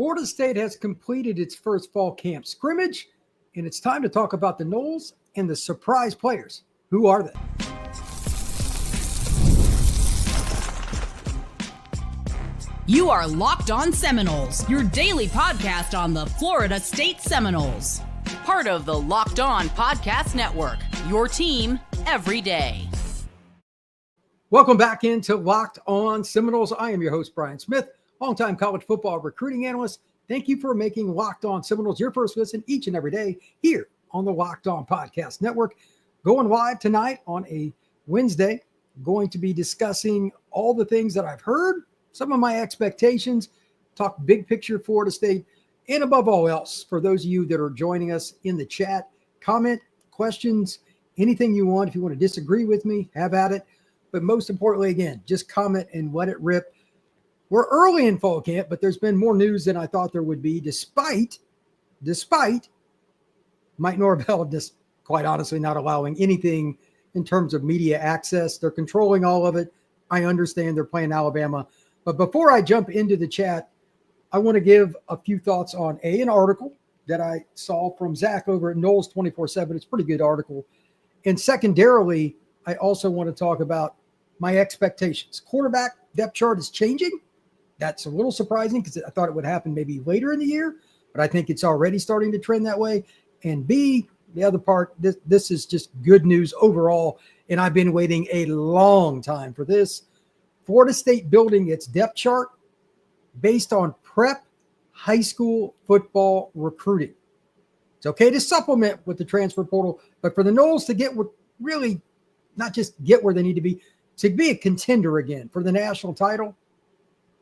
Florida State has completed its first fall camp scrimmage, and it's time to talk about the Noles and the surprise players. Who are they? You are Locked On Seminoles, your daily podcast on the Florida State Seminoles. Part of the Locked On Podcast Network, your team every day. Welcome back into Locked On Seminoles. I am your host, Brian Smith, longtime college football recruiting analyst. Thank you for making Locked On Seminoles your first listen each and every day here on the Locked On Podcast Network. Going live tonight on a Wednesday, going to be discussing all the things that I've heard, some of my expectations, talk big picture Florida State, and above all else, for those of you that are joining us in the chat, comment, questions, anything you want. If you want to disagree with me, have at it. But most importantly, again, just comment and let it rip. We're early in fall camp, but there's been more news than I thought there would be, despite Mike Norvell just quite honestly not allowing anything in terms of media access. They're controlling all of it. I understand they're playing Alabama. But before I jump into the chat, I want to give a few thoughts on an article that I saw from Zach over at Knowles 24/7. It's a pretty good article. And secondarily, I also want to talk about my expectations. Quarterback depth chart is changing. That's a little surprising because I thought it would happen maybe later in the year, but I think it's already starting to trend that way. And B, the other part, this is just good news overall, and I've been waiting a long time for this. Florida State building its depth chart based on prep high school football recruiting. It's okay to supplement with the transfer portal, but for the Noles to get really not just get where they need to be a contender again for the national title,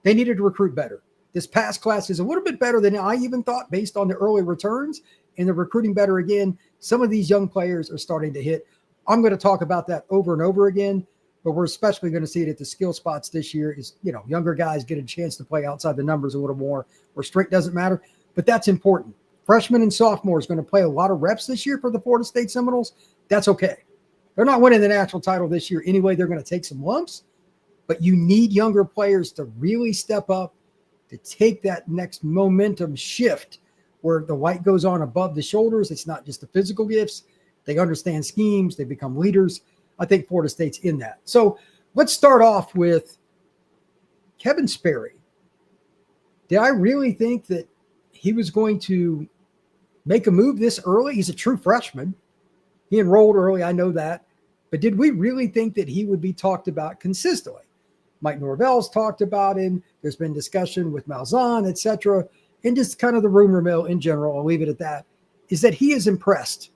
they needed to recruit better. This past class is a little bit better than I even thought based on the early returns, and they're recruiting better again. Some of these young players are starting to hit. I'm going to talk about that over and over again, but we're especially going to see it at the skill spots this year is, younger guys get a chance to play outside the numbers a little more where strength doesn't matter, but that's important. Freshmen and sophomores going to play a lot of reps this year for the Florida State Seminoles. That's okay. They're not winning the national title this year anyway. They're going to take some lumps, but you need younger players to really step up, to take that next momentum shift where the white goes on above the shoulders. It's not just the physical gifts. They understand schemes. They become leaders. I think Florida State's in that. So let's start off with Kevin Sperry. Did I really think that he was going to make a move this early? He's a true freshman. He enrolled early. I know that. But did we really think that he would be talked about consistently? Mike Norvell's talked about him. There's been discussion with Malzahn, et cetera. And just kind of the rumor mill in general, I'll leave it at that, is that he is impressed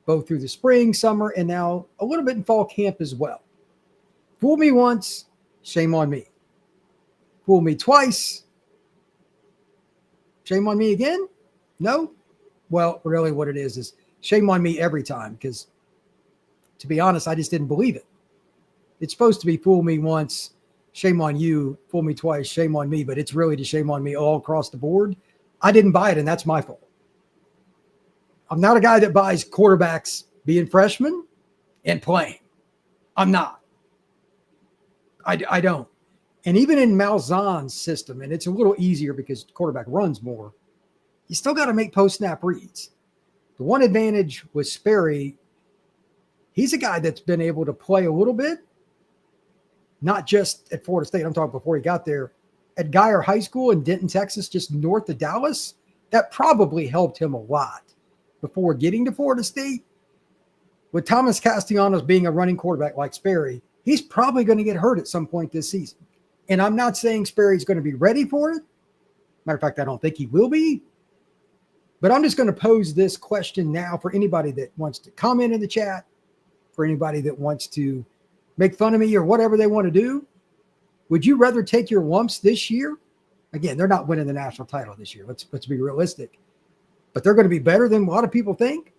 both through the spring, summer, and now a little bit in fall camp as well. Fool me once, shame on me. Fool me twice, shame on me again? No? Well, really what it is shame on me every time because, to be honest, I just didn't believe it. It's supposed to be fool me once, shame on you, fool me twice, shame on me, but it's really to shame on me all across the board. I didn't buy it, and that's my fault. I'm not a guy that buys quarterbacks being freshmen and playing. I'm not. I don't. And even in Malzahn's system, and it's a little easier because the quarterback runs more, you still got to make post-snap reads. The one advantage with Sperry, he's a guy that's been able to play a little bit, not just at Florida State. I'm talking before he got there. At Geyer High School in Denton, Texas, just north of Dallas, that probably helped him a lot before getting to Florida State. With Thomas Castellanos being a running quarterback like Sperry, he's probably going to get hurt at some point this season. And I'm not saying Sperry's going to be ready for it. Matter of fact, I don't think he will be. But I'm just going to pose this question now for anybody that wants to comment in the chat, for anybody that wants to make fun of me or whatever they want to do. Would you rather take your lumps this year? Again, they're not winning the national title this year. Let's be realistic. But they're going to be better than a lot of people think.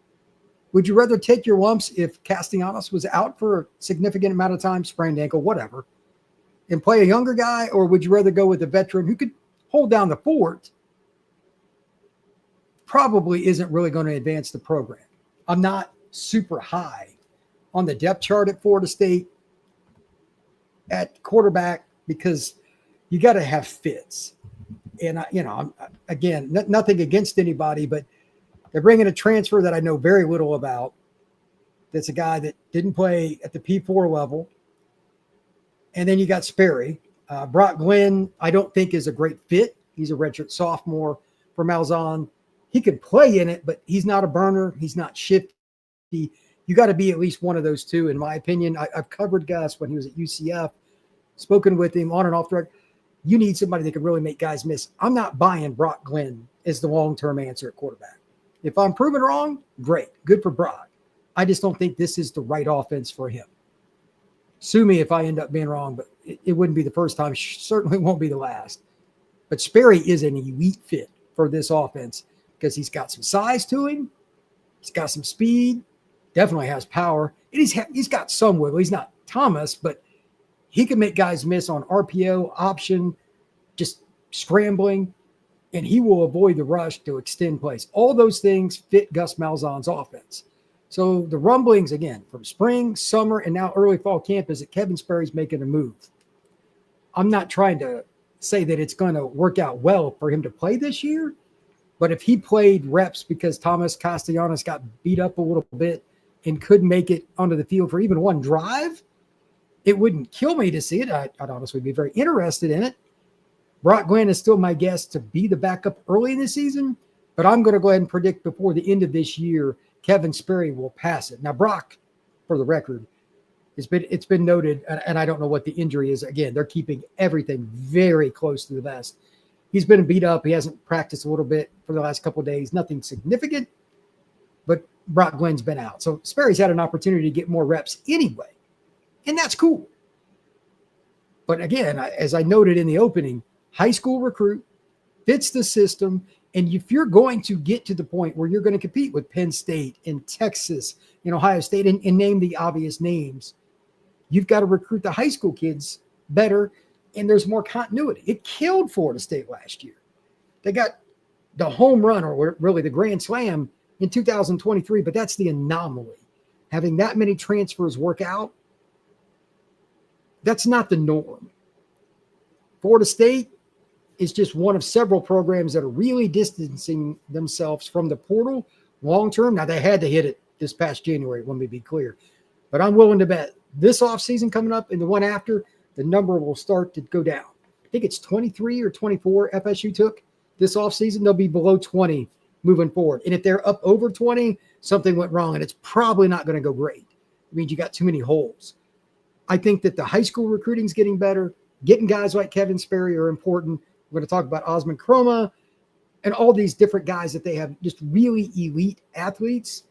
Would you rather take your lumps if Castellanos was out for a significant amount of time, sprained ankle, whatever, and play a younger guy? Or would you rather go with a veteran who could hold down the fort? Probably isn't really going to advance the program. I'm not super high on the depth chart at Florida State at quarterback because you got to have fits. And again, nothing against anybody, but they're bringing a transfer that I know very little about. That's a guy that didn't play at the P4 level. And then you got Sperry. Brock Glenn, I don't think is a great fit. He's a redshirt sophomore for Malzahn. He could play in it, but he's not a burner. He's not shifty. You got to be at least one of those two, in my opinion. I've covered Gus when he was at UCF, spoken with him on and off the record. You need somebody that can really make guys miss. I'm not buying Brock Glenn as the long-term answer at quarterback. If I'm proven wrong, great. Good for Brock. I just don't think this is the right offense for him. Sue me if I end up being wrong, but it wouldn't be the first time. Certainly won't be the last. But Sperry is an elite fit for this offense because he's got some size to him. He's got some speed. Definitely has power. And he's got some wiggle. He's not Thomas, but he can make guys miss on RPO, option, just scrambling, and he will avoid the rush to extend plays. All those things fit Gus Malzahn's offense. So the rumblings, again, from spring, summer, and now early fall camp is that Kevin Sperry's making a move. I'm not trying to say that it's going to work out well for him to play this year, but if he played reps because Thomas Castellanos got beat up a little bit and couldn't make it onto the field for even one drive, it wouldn't kill me to see it. I'd honestly be very interested in it. Brock Glenn is still my guess to be the backup early in the season, but I'm going to go ahead and predict before the end of this year, Kevin Sperry will pass it. Now, Brock, for the record, it's been noted, and I don't know what the injury is. Again, they're keeping everything very close to the vest. He's been beat up. He hasn't practiced a little bit for the last couple of days. Nothing significant, but Brock Glenn's been out. So Sperry's had an opportunity to get more reps anyway, and that's cool. But again, as I noted in the opening, high school recruit, fits the system, and if you're going to get to the point where you're going to compete with Penn State and Texas and Ohio State and name the obvious names, you've got to recruit the high school kids better, and there's more continuity. It killed Florida State last year. They got the home run, or really the grand slam, in 2023, but that's the anomaly. Having that many transfers work out, that's not the norm. Florida State is just one of several programs that are really distancing themselves from the portal long-term. Now, they had to hit it this past January, let me be clear. But I'm willing to bet this offseason coming up and the one after, the number will start to go down. I think it's 23 or 24 FSU took this offseason. They'll be below 20 moving forward. And if they're up over 20, something went wrong, and it's probably not going to go great. It means you got too many holes. I think that the high school recruiting is getting better. Getting guys like Kevin Sperry are important. We're going to talk about Osman Kroma and all these different guys that they have, just really elite athletes.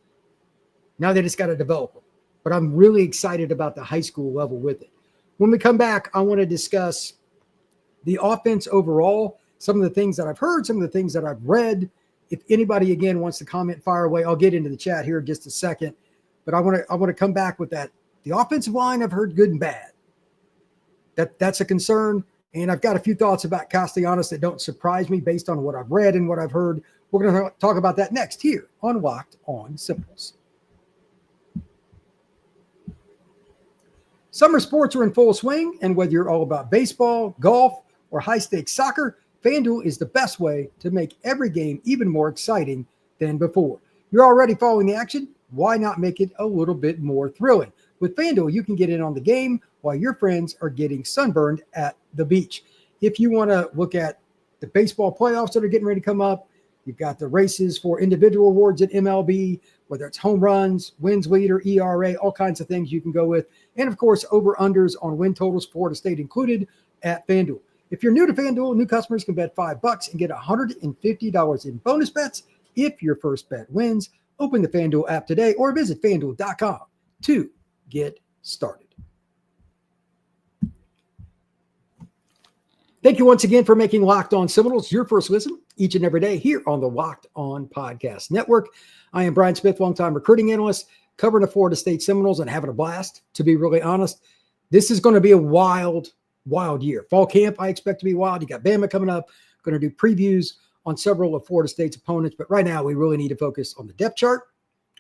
Now they just got to develop them. But I'm really excited about the high school level with it. When we come back, I want to discuss the offense overall, some of the things that I've heard, some of the things that I've read. If anybody, again, wants to comment, fire away. I'll get into the chat here in just a second. But I want to come back with that. The offensive line, I've heard good and bad. That's a concern. And I've got a few thoughts about Castellanos that don't surprise me based on what I've read and what I've heard. We're going to talk about that next here on Locked On Seminoles. Summer sports are in full swing, and whether you're all about baseball, golf, or high-stakes soccer, FanDuel is the best way to make every game even more exciting than before. You're already following the action. Why not make it a little bit more thrilling? With FanDuel, you can get in on the game while your friends are getting sunburned at the beach. If you want to look at the baseball playoffs that are getting ready to come up, you've got the races for individual awards at MLB, whether it's home runs, wins leader, ERA, all kinds of things you can go with. And, of course, over-unders on win totals, Florida State included, at FanDuel. If you're new to FanDuel, new customers can bet $5 and get $150 in bonus bets if your first bet wins. Open the FanDuel app today or visit FanDuel.com to get started. Thank you once again for making Locked On Seminoles your first listen each and every day here on the Locked On Podcast Network. I am Brian Smith, longtime recruiting analyst, covering the Florida State Seminoles and having a blast, to be really honest. This is going to be a wild year. Fall camp, I expect to be wild. You got Bama coming up. Going to do previews on several of Florida State's opponents. But right now, we really need to focus on the depth chart,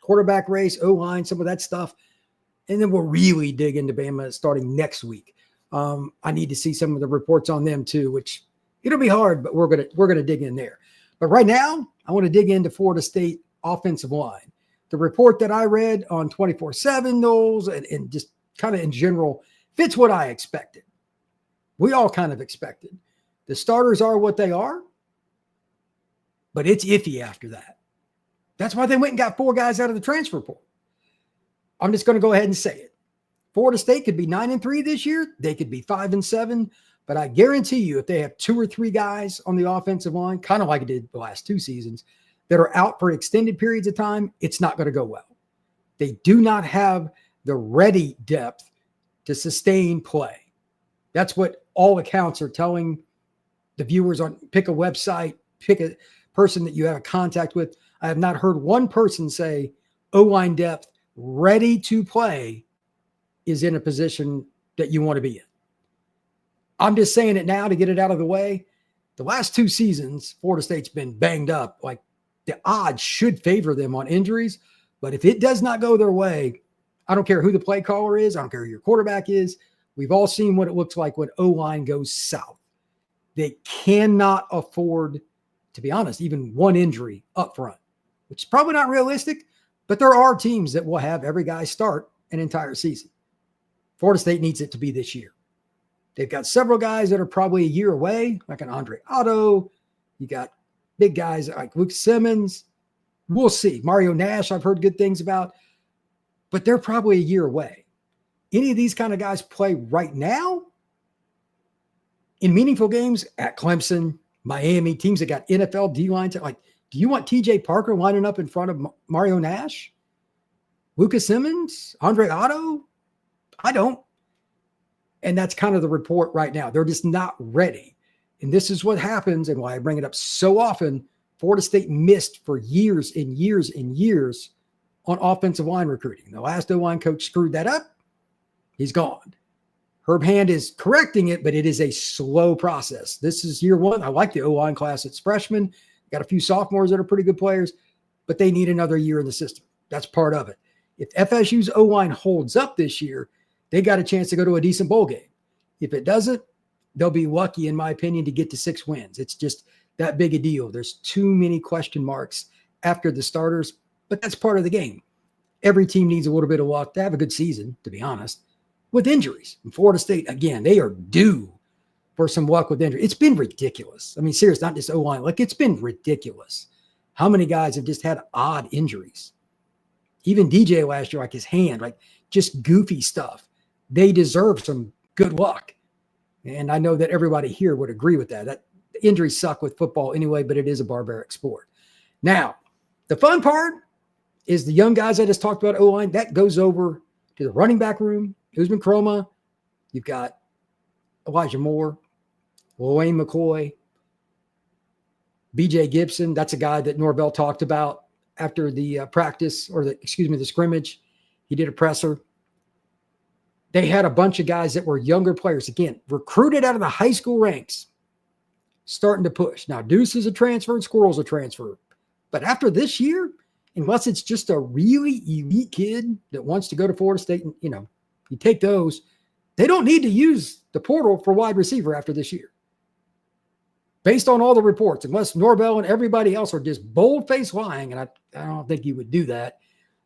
quarterback race, O-line, some of that stuff. And then we'll really dig into Bama starting next week. I need to see some of the reports on them too, which It'll be hard, but we're gonna dig in there. But right now, I want to dig into Florida State offensive line. The report that I read on 24/7 Knowles and just kind of in general fits what I expected. We all kind of expected. The starters are what they are, but it's iffy after that. That's why they went and got 4 guys out of the transfer portal. I'm just going to go ahead and say it. Florida State could be 9-3 this year. They could be 5-7. But I guarantee you, if they have 2 or 3 guys on the offensive line, kind of like it did the last 2 seasons, that are out for extended periods of time, it's not going to go well. They do not have the ready depth to sustain play. That's what all accounts are telling the viewers on pick a website, pick a person that you have a contact with. I have not heard one person say O-line depth ready to play is in a position that you want to be in. I'm just saying it now to get it out of the way. The last 2 seasons, Florida State's been banged up. Like the odds should favor them on injuries, but if it does not go their way, I don't care who the play caller is. I don't care who your quarterback is. We've all seen what it looks like when O-line goes south. They cannot afford, to be honest, even one injury up front, which is probably not realistic, but there are teams that will have every guy start an entire season. Florida State needs it to be this year. They've got several guys that are probably a year away, like an Andre Otto. You got big guys like Luke Simmons. We'll see. Mario Nash, I've heard good things about, but they're probably a year away. Any of these kind of guys play right now in meaningful games at Clemson, Miami, teams that got NFL D-lines. Like, do you want TJ Parker lining up in front of Mario Nash? Lucas Simmons? Andre Otto? I don't. And that's kind of the report right now. They're just not ready. And this is what happens, and why I bring it up so often. Florida State missed for years and years and years on offensive line recruiting. The last O-line coach screwed that up. He's gone. Herb Hand is correcting it, but it is a slow process. This is year 1. I like the O-line class. It's freshmen. Got a few sophomores that are pretty good players, but they need another year in the system. That's part of it. If FSU's O-line holds up this year, they got a chance to go to a decent bowl game. If it doesn't, they'll be lucky, in my opinion, to get to 6 wins. It's just that big a deal. There's too many question marks after the starters, but that's part of the game. Every team needs a little bit of luck to have a good season, to be honest, with injuries. And Florida State, again, they are due for some luck with injury. It's been ridiculous. I mean, seriously, not just O-line. Like, it's been ridiculous how many guys have just had odd injuries. Even DJ last year, like his hand, like just goofy stuff. They deserve some good luck. And I know that everybody here would agree with that. That injuries suck with football anyway, but it is a barbaric sport. Now, the fun part is the young guys I just talked about, O-line, that goes over to the running back room. Usman Chroma, you've got Elijah Moore, Wayne McCoy, BJ Gibson. That's a guy that Norvell talked about after the practice, or the scrimmage. He did a presser. They had a bunch of guys that were younger players, again, recruited out of the high school ranks, starting to push. Now, Deuce is a transfer and Squirrel's a transfer. But after this year, unless it's just a really elite kid that wants to go to Florida State, and, you take those, they don't need to use the portal for wide receiver after this year. Based on all the reports, unless Norvell and everybody else are just bold-faced lying, and I don't think you would do that.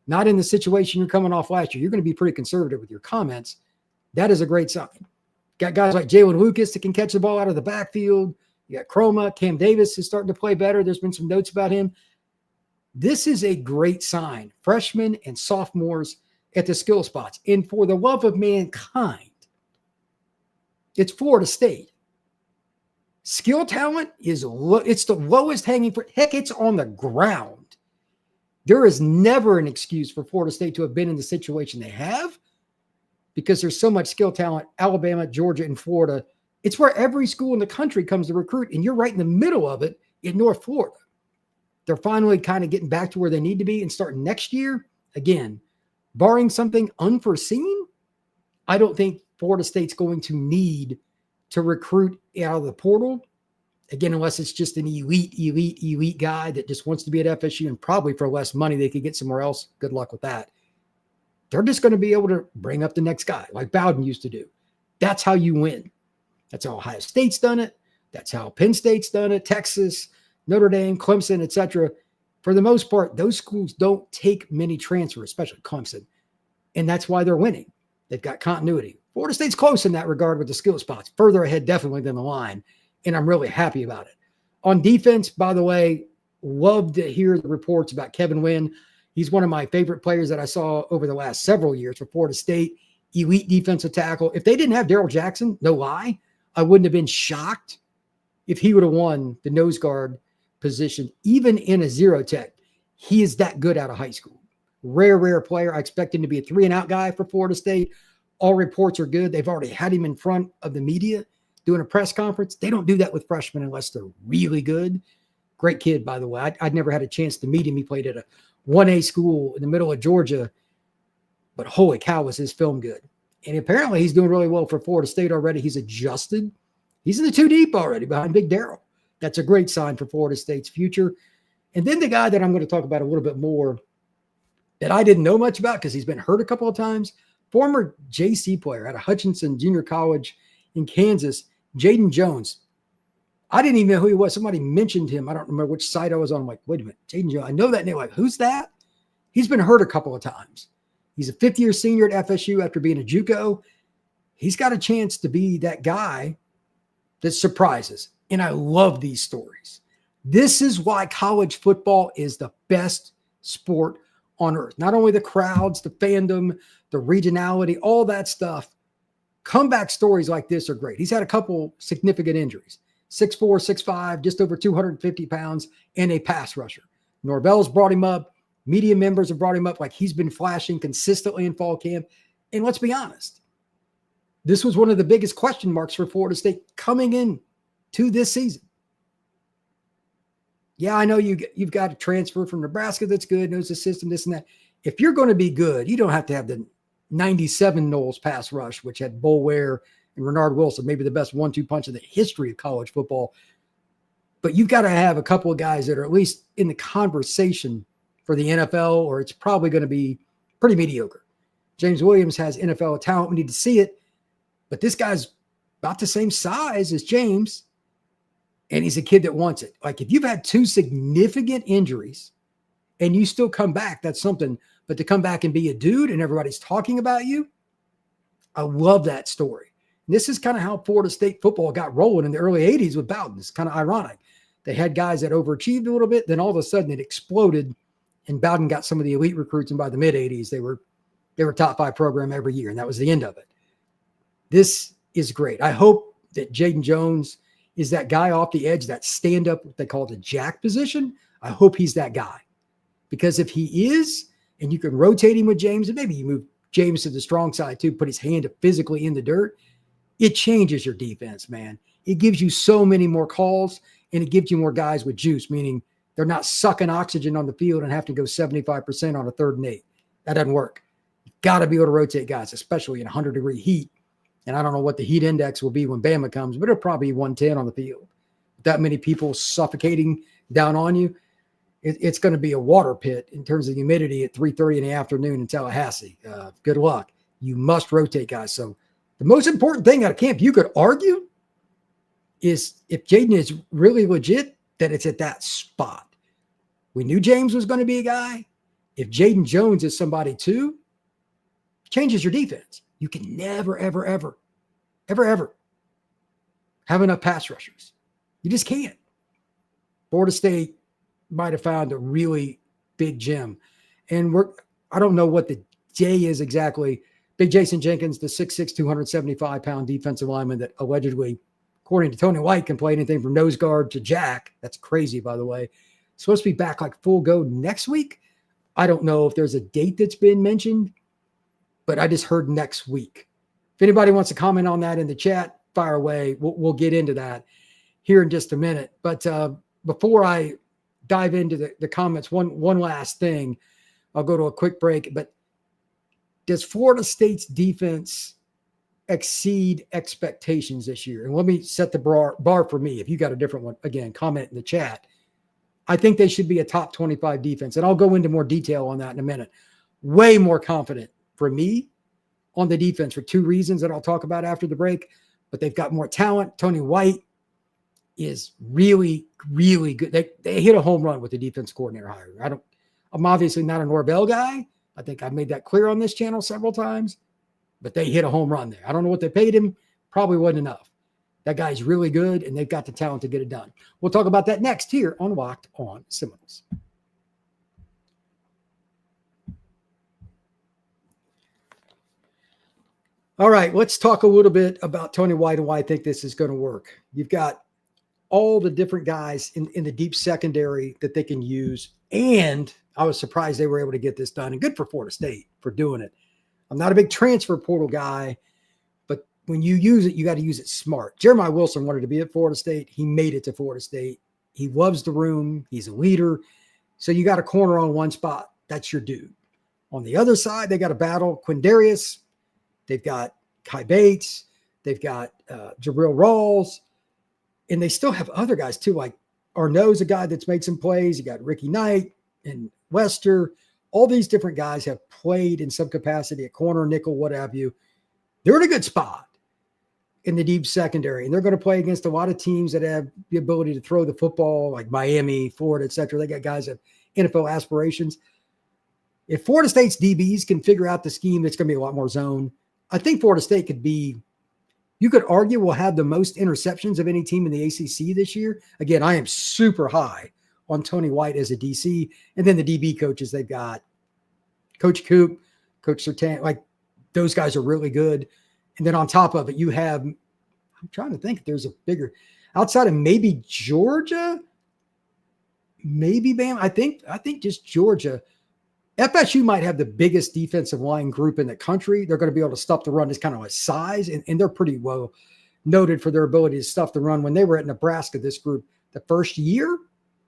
Not in the situation you're coming off last year. You're going to be pretty conservative with your comments. That is a great sign. Got guys like Jalen Lucas that can catch the ball out of the backfield. You got Chroma. Cam Davis is starting to play better. There's been some notes about him. This is a great sign. Freshmen and sophomores at the skill spots. And for the love of mankind, it's Florida State. Skill talent is low. It's the lowest hanging fruit. Heck, it's on the ground. There is never an excuse for Florida State to have been in the situation they have, because there's so much skill talent. Alabama, Georgia, and Florida. It's where every school in the country comes to recruit, and you're right in the middle of it in North Florida. They're finally kind of getting back to where they need to be, and starting next year, again, barring something unforeseen, I don't think Florida State's going to need to recruit out of the portal. Again, unless it's just an elite guy that just wants to be at FSU, and probably for less money they could get somewhere else. Good luck with that. They're just going to be able to bring up the next guy like Bowden used to do. That's how you win. That's how Ohio State's done it. That's how Penn State's done it, Texas, Notre Dame, Clemson, etc. For the most part, those schools don't take many transfers, especially Clemson. And that's why they're winning. They've got continuity. Florida State's close in that regard with the skill spots, further ahead definitely than the line. And I'm really happy about it. On defense, by the way, love to hear the reports about Kevin Wynn. He's one of my favorite players that I saw over the last several years for Florida State. Elite defensive tackle. If they didn't have Darrell Jackson, no lie, I wouldn't have been shocked if he would have won the nose guard position, even in a zero tech. He is that good out of high school. Rare player. I expect him to be a 3-and-out guy for Florida State. All reports are good. They've already had him in front of the media doing a press conference. They don't do that with freshmen unless they're really good. Great kid, by the way. I'd never had a chance to meet him. He played at a 1A school in the middle of Georgia, but holy cow, was his film good. And apparently he's doing really well for Florida State already. He's adjusted. He's in the 2 deep already behind Big Darrell. That's a great sign for Florida State's future. And then the guy that I'm going to talk about a little bit more that I didn't know much about because he's been hurt a couple of times, former JC player at a Hutchinson Junior College in Kansas, J'Den Jones. I didn't even know who he was. Somebody mentioned him. I don't remember which site I was on. I'm like, wait a minute, J'Den Jones. I know that name. Like, who's that? He's been hurt a couple of times. He's a 5th-year senior at FSU after being a JUCO. He's got a chance to be that guy that surprises. And I love these stories. This is why college football is the best sport on earth. Not only the crowds, the fandom, the regionality, all that stuff. Comeback stories like this are great. He's had a couple significant injuries. 6'4", 6'5", just over 250 pounds, and a pass rusher. Norvell's brought him up. Media members have brought him up like he's been flashing consistently in fall camp. And let's be honest, this was one of the biggest question marks for Florida State coming in to this season. Yeah, I know you've got a transfer from Nebraska that's good, knows the system, this and that. If you're going to be good, you don't have to have the 97 Noles pass rush, which had Boulware and Renard Wilson, maybe the best 1-2 punch in the history of college football. But you've got to have a couple of guys that are at least in the conversation for the NFL, or it's probably going to be pretty mediocre. James Williams has NFL talent. We need to see it. But this guy's about the same size as James, and he's a kid that wants it. Like, if you've had 2 significant injuries and you still come back, that's something. But to come back and be a dude and everybody's talking about you, I love that story. And this is kind of how Florida State football got rolling in the early 80s with Bowden. It's kind of ironic. They had guys that overachieved a little bit, then all of a sudden it exploded, and Bowden got some of the elite recruits, and by the mid-'80s, they were top 5 program every year, and that was the end of it. This is great. I hope that J'Den Jones is that guy off the edge, that stand-up, what they call the jack position. I hope he's that guy. Because if he is, and you can rotate him with James, and maybe you move James to the strong side too, put his hand physically in the dirt, it changes your defense, man. It gives you so many more calls, and it gives you more guys with juice, meaning they're not sucking oxygen on the field and have to go 75% on a 3rd and 8. That doesn't work. You've got to be able to rotate guys, especially in 100-degree heat. And I don't know what the heat index will be when Bama comes, but it'll probably be 110 on the field. That many people suffocating down on you, it's going to be a water pit in terms of humidity at 3:30 in the afternoon in Tallahassee. Good luck. You must rotate guys. So the most important thing out of camp, you could argue, is if J'Den is really legit, that it's at that spot. We knew James was going to be a guy. If J'Den Jones is somebody too, changes your defense. You can never, ever, ever, ever, ever have enough pass rushers. You just can't. Florida State might have found a really big gem. And I don't know what the J is exactly. Big Jason Jenkins, the 6'6", 275-pound defensive lineman that allegedly, according to Tony White, can play anything from nose guard to jack. That's crazy, by the way. Supposed to be back like full go next week. I don't know if there's a date that's been mentioned, but I just heard next week. If anybody wants to comment on that in the chat, fire away. We'll get into that here in just a minute. But before I dive into the comments, one last thing. I'll go to a quick break. But does Florida State's defense exceed expectations this year? And let me set the bar for me. If you got a different one, again, comment in the chat. I think they should be a top 25 defense. And I'll go into more detail on that in a minute. Way more confident for me on the defense for 2 reasons that I'll talk about after the break. But they've got more talent. Tony White is really, really good. They hit a home run with the defense coordinator hire. I'm obviously not a Norvell guy. I think I've made that clear on this channel several times, but they hit a home run there. I don't know what they paid him. Probably wasn't enough. That guy's really good, and they've got the talent to get it done. We'll talk about that next here on Locked on Seminoles. All right, let's talk a little bit about Tony White and why I think this is going to work. You've got all the different guys in the deep secondary that they can use. And I was surprised they were able to get this done. And good for Florida State for doing it. I'm not a big transfer portal guy, but when you use it, you got to use it smart. Jeremiah Wilson wanted to be at Florida State. He made it to Florida State. He loves the room. He's a leader. So you got a corner on one spot. That's your dude. On the other side, they got a battle. Quindarrius. They've got Cai Bates. They've got Ja'Bril Rawls. And they still have other guys too, like Arnaud's a guy that's made some plays. You got Ricky Knight and Wester. All these different guys have played in some capacity at corner, nickel, what have you. They're in a good spot in the deep secondary, and they're going to play against a lot of teams that have the ability to throw the football, like Miami, Florida, et cetera. They got guys that have NFL aspirations. If Florida State's DBs can figure out the scheme, it's going to be a lot more zone. I think Florida State could be, you could argue, will have the most interceptions of any team in the ACC this year. Again, I am super high on Tony White as a DC. And then the DB coaches, they've got Coach Coop, Coach Sertan, like those guys are really good. And then on top of it, you have, I'm trying to think if there's a bigger, outside of maybe Georgia, maybe Bam. I think just Georgia. FSU might have the biggest defensive line group in the country. They're going to be able to stuff the run. It's kind of a size, and they're pretty well noted for their ability to stuff the run. When they were at Nebraska, this group, the first year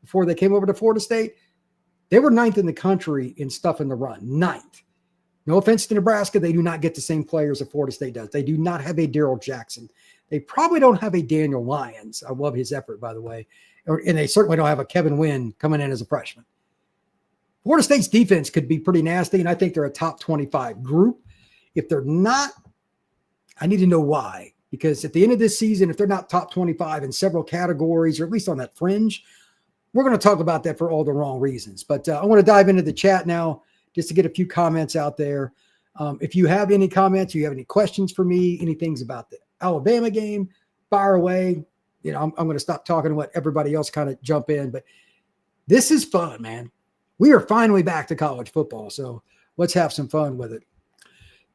before they came over to Florida State, they were 9th in the country in stuffing the run. 9th. No offense to Nebraska, they do not get the same players that Florida State does. They do not have a Darrell Jackson. They probably don't have a Daniel Lyons. I love his effort, by the way. And they certainly don't have a Kevin Wynn coming in as a freshman. Florida State's defense could be pretty nasty, and I think they're a top 25 group. If they're not, I need to know why. Because at the end of this season, if they're not top 25 in several categories, or at least on that fringe, we're going to talk about that for all the wrong reasons. But I want to dive into the chat now just to get a few comments out there. If you have any comments, you have any questions for me, any things about the Alabama game, fire away. You know, I'm going to stop talking and let everybody else kind of jump in. But this is fun, man. We are finally back to college football, so let's have some fun with it.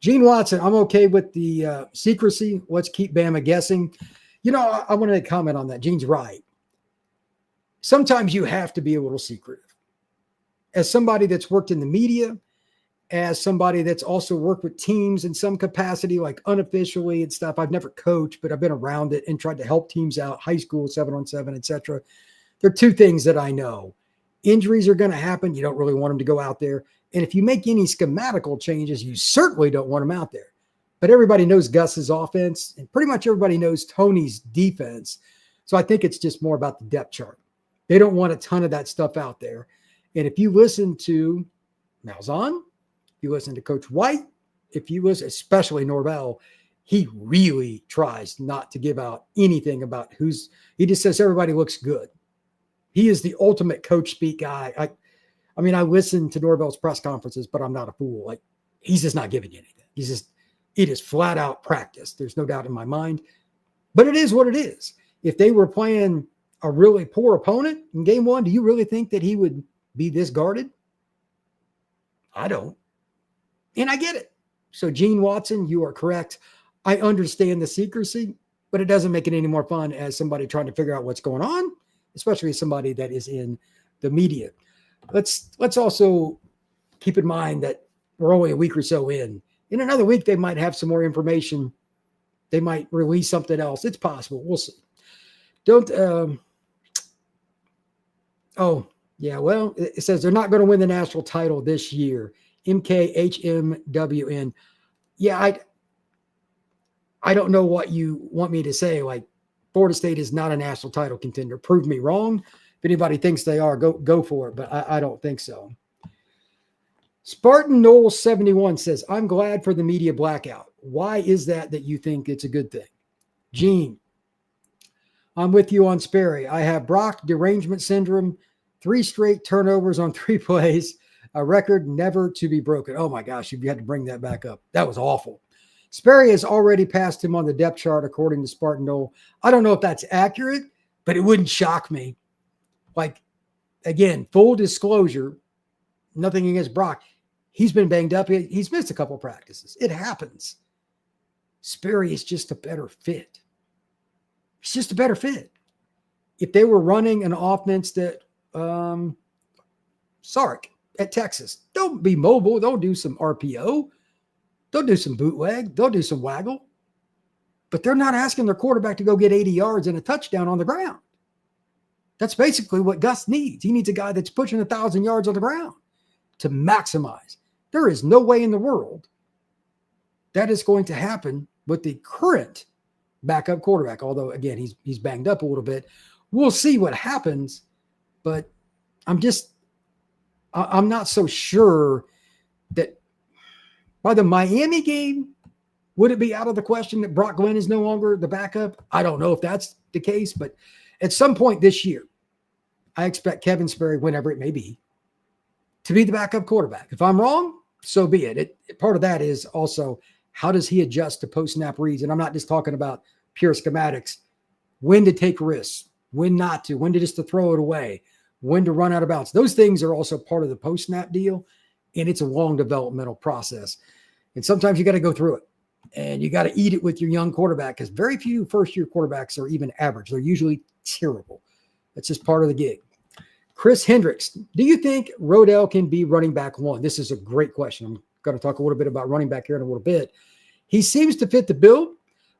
Gene Watson, I'm okay with the secrecy. Let's keep Bama guessing. You know, I want to comment on that. Gene's right. Sometimes you have to be a little secretive. As somebody that's worked in the media, as somebody that's also worked with teams in some capacity, like unofficially and stuff, I've never coached, but I've been around it and tried to help teams out, high school, 7-on-7, et cetera. There are two things that I know. Injuries are going to happen. You don't really want them to go out there. And if you make any schematical changes, you certainly don't want them out there. But everybody knows Gus's offense, and pretty much everybody knows Tony's defense. So I think it's just more about the depth chart. They don't want a ton of that stuff out there. And if you listen to Malzahn, if you listen to Coach White, if you listen, especially Norvell, he really tries not to give out anything about he just says everybody looks good. He is the ultimate coach speak guy. I mean, I listen to Norvell's press conferences, but I'm not a fool. Like, he's just not giving you anything. It is flat out practice. There's no doubt in my mind, but it is what it is. If they were playing a really poor opponent in game one, do you really think that he would be this guarded? I don't. And I get it. So Gene Watson, you are correct. I understand the secrecy, but it doesn't make it any more fun as somebody trying to figure out what's going on, especially somebody that is in the media. Let's also keep in mind that we're only a week or so in. In another week, they might have some more information. They might release something else. It's possible. We'll see. It says they're not going to win the national title this year. MKHMWN. Yeah, I don't know what you want me to say. Like, Florida State is not a national title contender. Prove me wrong. If anybody thinks they are, go for it. But I don't think so. Spartan Knoll 71 says, I'm glad for the media blackout. Why is that you think it's a good thing? Gene, I'm with you on Sperry. I have Brock derangement syndrome, 3 straight turnovers on 3 plays, a record never to be broken. Oh my gosh, you had to bring that back up. That was awful. Sperry has already passed him on the depth chart, according to Spartan Knoll. I don't know if that's accurate, but it wouldn't shock me. Like, again, full disclosure, nothing against Brock. He's been banged up. He's missed a couple of practices. It happens. Sperry is just a better fit. It's just a better fit. If they were running an offense that Sark at Texas, they'll be mobile. They'll do some RPO. They'll do some bootleg. They'll do some waggle. But they're not asking their quarterback to go get 80 yards and a touchdown on the ground. That's basically what Gus needs. He needs a guy that's pushing 1,000 yards on the ground to maximize. There is no way in the world that is going to happen with the current backup quarterback. Although, again, he's banged up a little bit. We'll see what happens, but I'm not so sure that by the Miami game, would it be out of the question that Brock Glenn is no longer the backup? I don't know if that's the case, but at some point this year, I expect Kevin Sperry, whenever it may be, to be the backup quarterback. If I'm wrong, so be it. Part of that is also, how does he adjust to post-snap reads? And I'm not just talking about pure schematics. When to take risks, when not to, when to just to throw it away, when to run out of bounds. Those things are also part of the post-snap deal, and it's a long developmental process. And sometimes you got to go through it, and you got to eat it with your young quarterback, because very few first-year quarterbacks are even average. They're usually terrible. That's just part of the gig. Chris Hendricks, do you think Rodell can be running back 1? This is a great question. I'm going to talk a little bit about running back here in a little bit. He seems to fit the bill,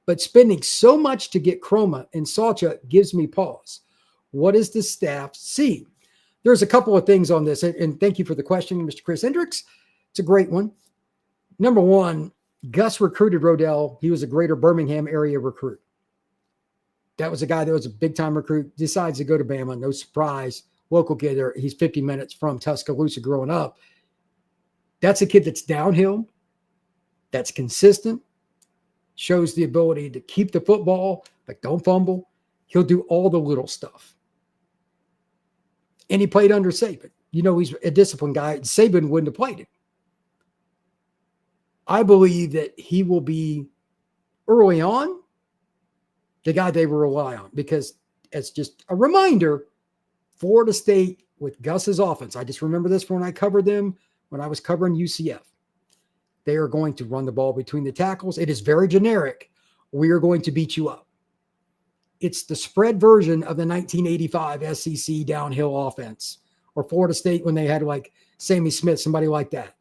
but spending so much to get Chroma and Sawchuk gives me pause. What does the staff see? There's a couple of things on this, and thank you for the question, Mr. Chris Hendricks. It's a great one. Number one, Gus recruited Rodell. He was a greater Birmingham area recruit. That was a guy that was a big-time recruit, decides to go to Bama. No surprise. Local kid there. He's 50 minutes from Tuscaloosa growing up. That's a kid that's downhill, that's consistent, shows the ability to keep the football, but don't fumble. He'll do all the little stuff. And he played under Saban. You know, he's a disciplined guy. Saban wouldn't have played him. I believe that he will be early on the guy they will rely on, because as just a reminder, Florida State with Gus's offense, I just remember this from when I covered them, when I was covering UCF. They are going to run the ball between the tackles. It is very generic. We are going to beat you up. It's the spread version of the 1985 SEC downhill offense, or Florida State when they had like Sammy Smith, somebody like that.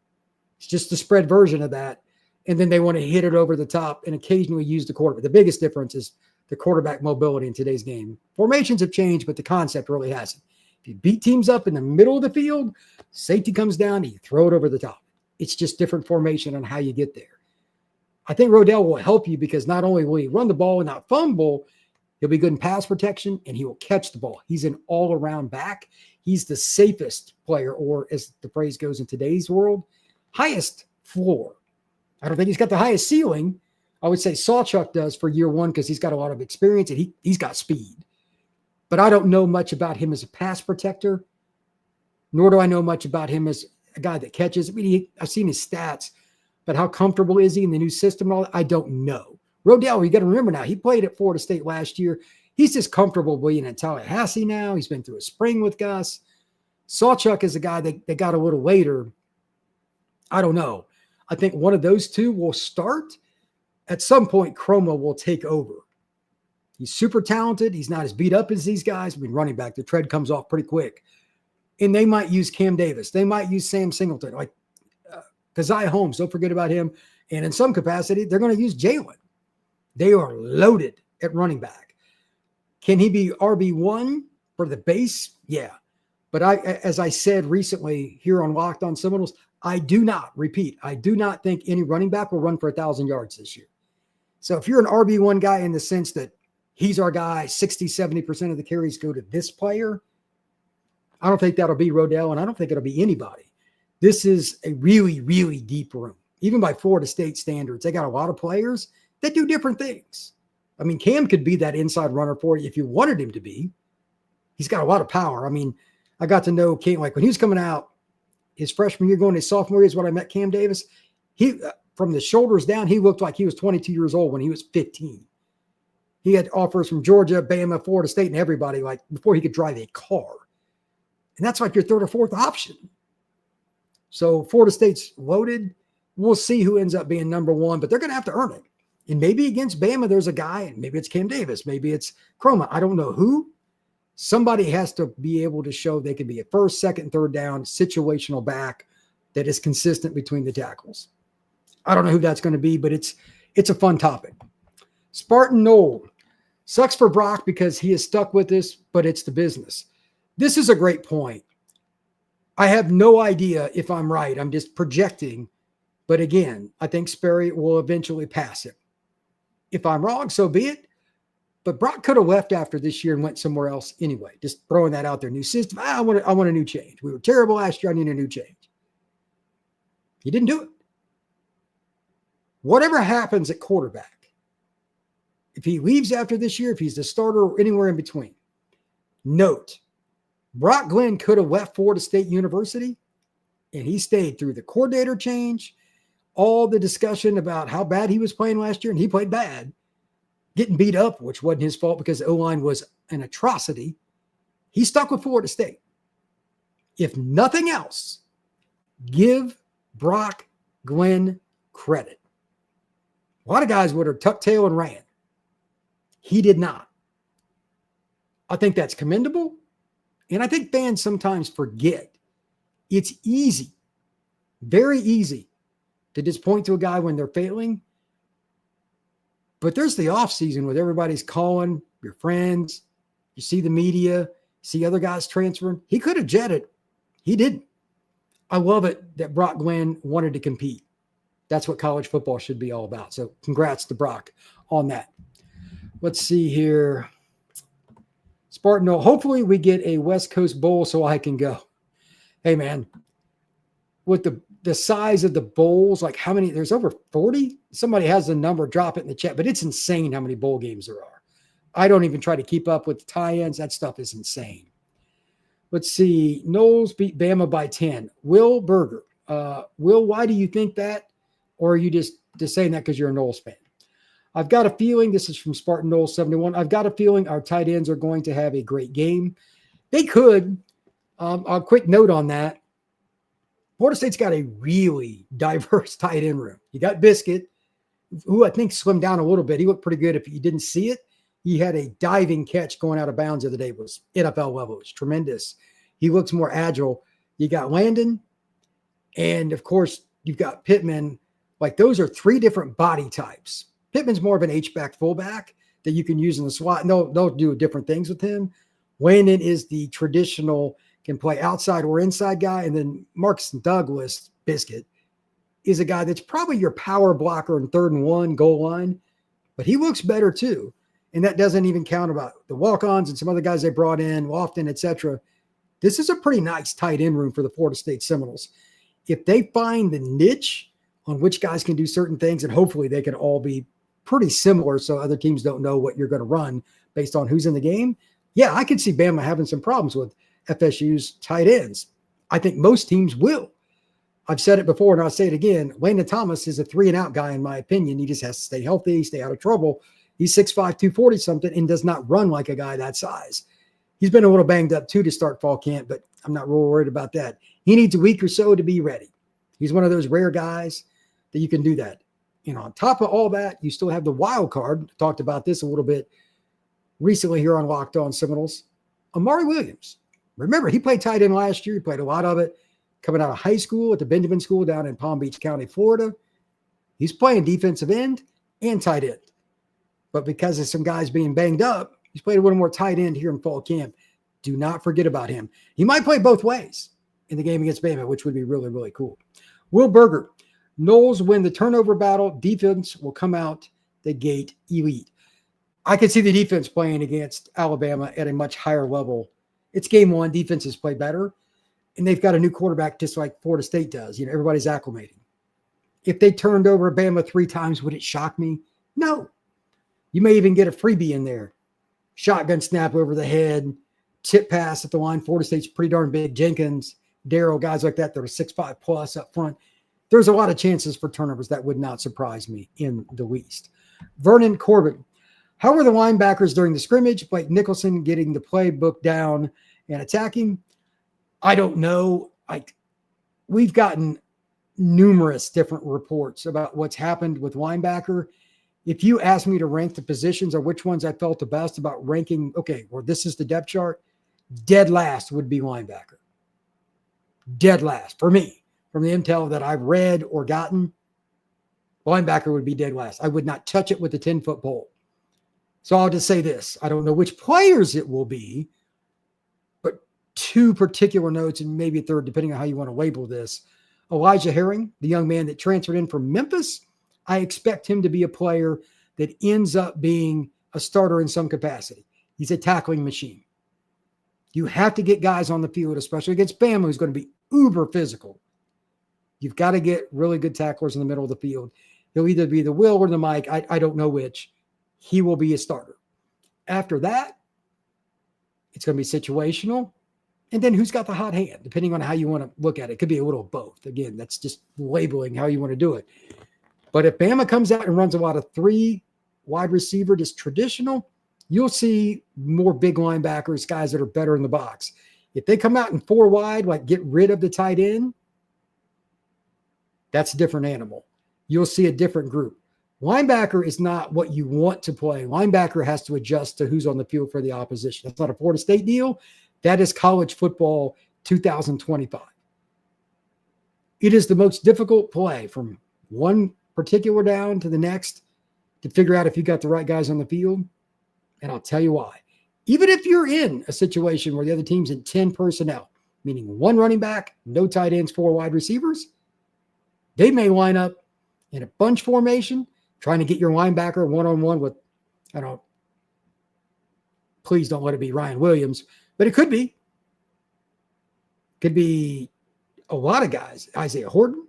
It's just the spread version of that. And then they want to hit it over the top and occasionally use the quarterback. The biggest difference is the quarterback mobility in today's game. Formations have changed, but the concept really hasn't. If you beat teams up in the middle of the field, safety comes down and you throw it over the top. It's just different formation on how you get there. I think Rodell will help you, because not only will he run the ball and not fumble, he'll be good in pass protection and he will catch the ball. He's an all-around back. He's the safest player, or as the phrase goes in today's world, highest floor. I don't think he's got the highest ceiling. I would say Sawchuk does for year one, because he's got a lot of experience and he's got speed. But I don't know much about him as a pass protector, nor do I know much about him as a guy that catches. I mean, I've seen his stats, but how comfortable is he in the new system and all that? I don't know. Rodell, you got to remember now, he played at Florida State last year. He's just comfortable being in Tallahassee now. He's been through a spring with Gus. Sawchuk is a guy that got a little later. I don't know. I think one of those two will start. At some point, Chroma will take over. He's super talented. He's not as beat up as these guys. I mean, running back, the tread comes off pretty quick. And they might use Cam Davis. They might use Sam Singleton, like Keziah Holmes. Don't forget about him. And in some capacity, they're going to use Jalen. They are loaded at running back. Can he be RB1 for the base? Yeah. But as I said recently here on Locked On Seminoles, I do not think any running back will run for 1,000 yards this year. So if you're an RB1 guy in the sense that he's our guy, 60, 70% of the carries go to this player, I don't think that'll be Rodell, and I don't think it'll be anybody. This is a really, really deep room. Even by Florida State standards, they got a lot of players that do different things. I mean, Cam could be that inside runner for you if you wanted him to be. He's got a lot of power. I mean, I got to know Cam, like when he was coming out his freshman year, going his sophomore year is when I met Cam Davis. He, from the shoulders down, he looked like he was 22 years old when he was 15. He had offers from Georgia, Bama, Florida State, and everybody like before he could drive a car. And that's like your third or fourth option. So Florida State's loaded. We'll see who ends up being number one, but they're going to have to earn it. And maybe against Bama, there's a guy, and maybe it's Cam Davis, maybe it's Chroma. I don't know who. Somebody has to be able to show they can be a first, second, third down situational back that is consistent between the tackles. I don't know who that's going to be, but it's a fun topic. Spartan Knoll. Sucks for Brock because he is stuck with this, but it's the business. This is a great point. I have no idea if I'm right. I'm just projecting. But again, I think Sperry will eventually pass him. If I'm wrong, so be it. But Brock could have left after this year and went somewhere else anyway. Just throwing that out there. New system. I want a new change. We were terrible last year. I need a new change. He didn't do it. Whatever happens at quarterback, if he leaves after this year, if he's the starter or anywhere in between, note, Brock Glenn could have left Florida State University and he stayed through the coordinator change, all the discussion about how bad he was playing last year, and he played bad, getting beat up, which wasn't his fault because the O-line was an atrocity. He stuck with Florida State. If nothing else, give Brock Glenn credit. A lot of guys would have tucked tail and ran. He did not. I think that's commendable. And I think fans sometimes forget it's easy, very easy to just point to a guy when they're failing. But there's the offseason where everybody's calling, your friends, you see the media, see other guys transferring. He could have jetted. He didn't. I love it that Brock Glenn wanted to compete. That's what college football should be all about. So congrats to Brock on that. Let's see here. Spartan, hopefully we get a West Coast Bowl so I can go. Hey, man, with the size of the bowls, like how many, there's over 40. Somebody has the number, drop it in the chat, but it's insane how many bowl games there are. I don't even try to keep up with the tie-ins. That stuff is insane. Let's see. Knowles beat Bama by 10. Will Berger. Will, why do you think that? Or are you just saying that because you're a Knowles fan? I've got a feeling, this is from Spartan Knowles 71, I've got a feeling our tight ends are going to have a great game. They could. A quick note on that. Florida State's got a really diverse tight end room. You got Biscuit, who I think slimmed down a little bit. He looked pretty good. If you didn't see it, he had a diving catch going out of bounds the other day. It was NFL level. It was tremendous. He looks more agile. You got Landon, and of course, you've got Pittman. Like those are three different body types. Pittman's more of an H-back fullback that you can use in the slot. And they'll do different things with him. Landon is the traditional, can play outside or inside guy. And then Marcus Douglas, Biscuit, is a guy that's probably your power blocker in 3rd and 1 goal line. But he looks better too. And that doesn't even count about the walk-ons and some other guys they brought in, Lofton, etc. This is a pretty nice tight end room for the Florida State Seminoles. If they find the niche on which guys can do certain things, and hopefully they can all be pretty similar so other teams don't know what you're going to run based on who's in the game. Yeah, I could see Bama having some problems with FSU's tight ends. I think most teams will. I've said it before and I'll say it again. Landon Thomas is a 3-and-out guy in my opinion. He just has to stay healthy, stay out of trouble. He's 6'5", 240 something and does not run like a guy that size. He's been a little banged up too to start fall camp, but I'm not real worried about that. He needs a week or so to be ready. He's one of those rare guys that you can do that. And on top of all that, you still have the wild card. Talked about this a little bit recently here on Locked On Seminoles. Amari Williams. Remember, he played tight end last year. He played a lot of it coming out of high school at the Benjamin School down in Palm Beach County, Florida. He's playing defensive end and tight end. But because of some guys being banged up, he's played a little more tight end here in fall camp. Do not forget about him. He might play both ways in the game against Bama, which would be really, really cool. Will Berger. Knowles win the turnover battle. Defense will come out the gate elite. I could see the defense playing against Alabama at a much higher level. It's game one. Defenses play better. And they've got a new quarterback just like Florida State does. You know, everybody's acclimating. If they turned over Bama 3 times, would it shock me? No. You may even get a freebie in there. Shotgun snap over the head, tip pass at the line. Florida State's pretty darn big. Jenkins, Darrell, guys like that are 6'5 plus up front. There's a lot of chances for turnovers. That would not surprise me in the least. Vernon Corbin. How were the linebackers during the scrimmage? Blake Nicholson getting the playbook down and attacking? I don't know. We've gotten numerous different reports about what's happened with linebacker. If you ask me to rank the positions or which ones I felt the best about ranking, okay, well, this is the depth chart. Dead last would be linebacker. Dead last for me. From the intel that I've read or gotten, linebacker would be dead last. I would not touch it with a 10-foot pole. So I'll just say this. I don't know which players it will be, but two particular notes and maybe a third, depending on how you want to label this. Elijah Herring, the young man that transferred in from Memphis, I expect him to be a player that ends up being a starter in some capacity. He's a tackling machine. You have to get guys on the field, especially against Bama, who's going to be uber physical. You've got to get really good tacklers in the middle of the field. He'll either be the Will or the Mike. I don't know which. He will be a starter. After that, it's going to be situational. And then who's got the hot hand, depending on how you want to look at it. It could be a little of both. Again, that's just labeling how you want to do it. But if Bama comes out and runs a lot of 3 wide receiver, just traditional, you'll see more big linebackers, guys that are better in the box. If they come out in 4 wide, like get rid of the tight end, that's a different animal. You'll see a different group. Linebacker is not what you want to play. Linebacker has to adjust to who's on the field for the opposition. That's not a Florida State deal. That is college football 2025. It is the most difficult play from one particular down to the next to figure out if you got the right guys on the field. And I'll tell you why. Even if you're in a situation where the other team's in 10 personnel, meaning 1 running back, no tight ends, 4 wide receivers, they may line up in a bunch formation, trying to get your linebacker one-on-one with, please don't let it be Ryan Williams, but it could be. Could be a lot of guys. Isaiah Horton.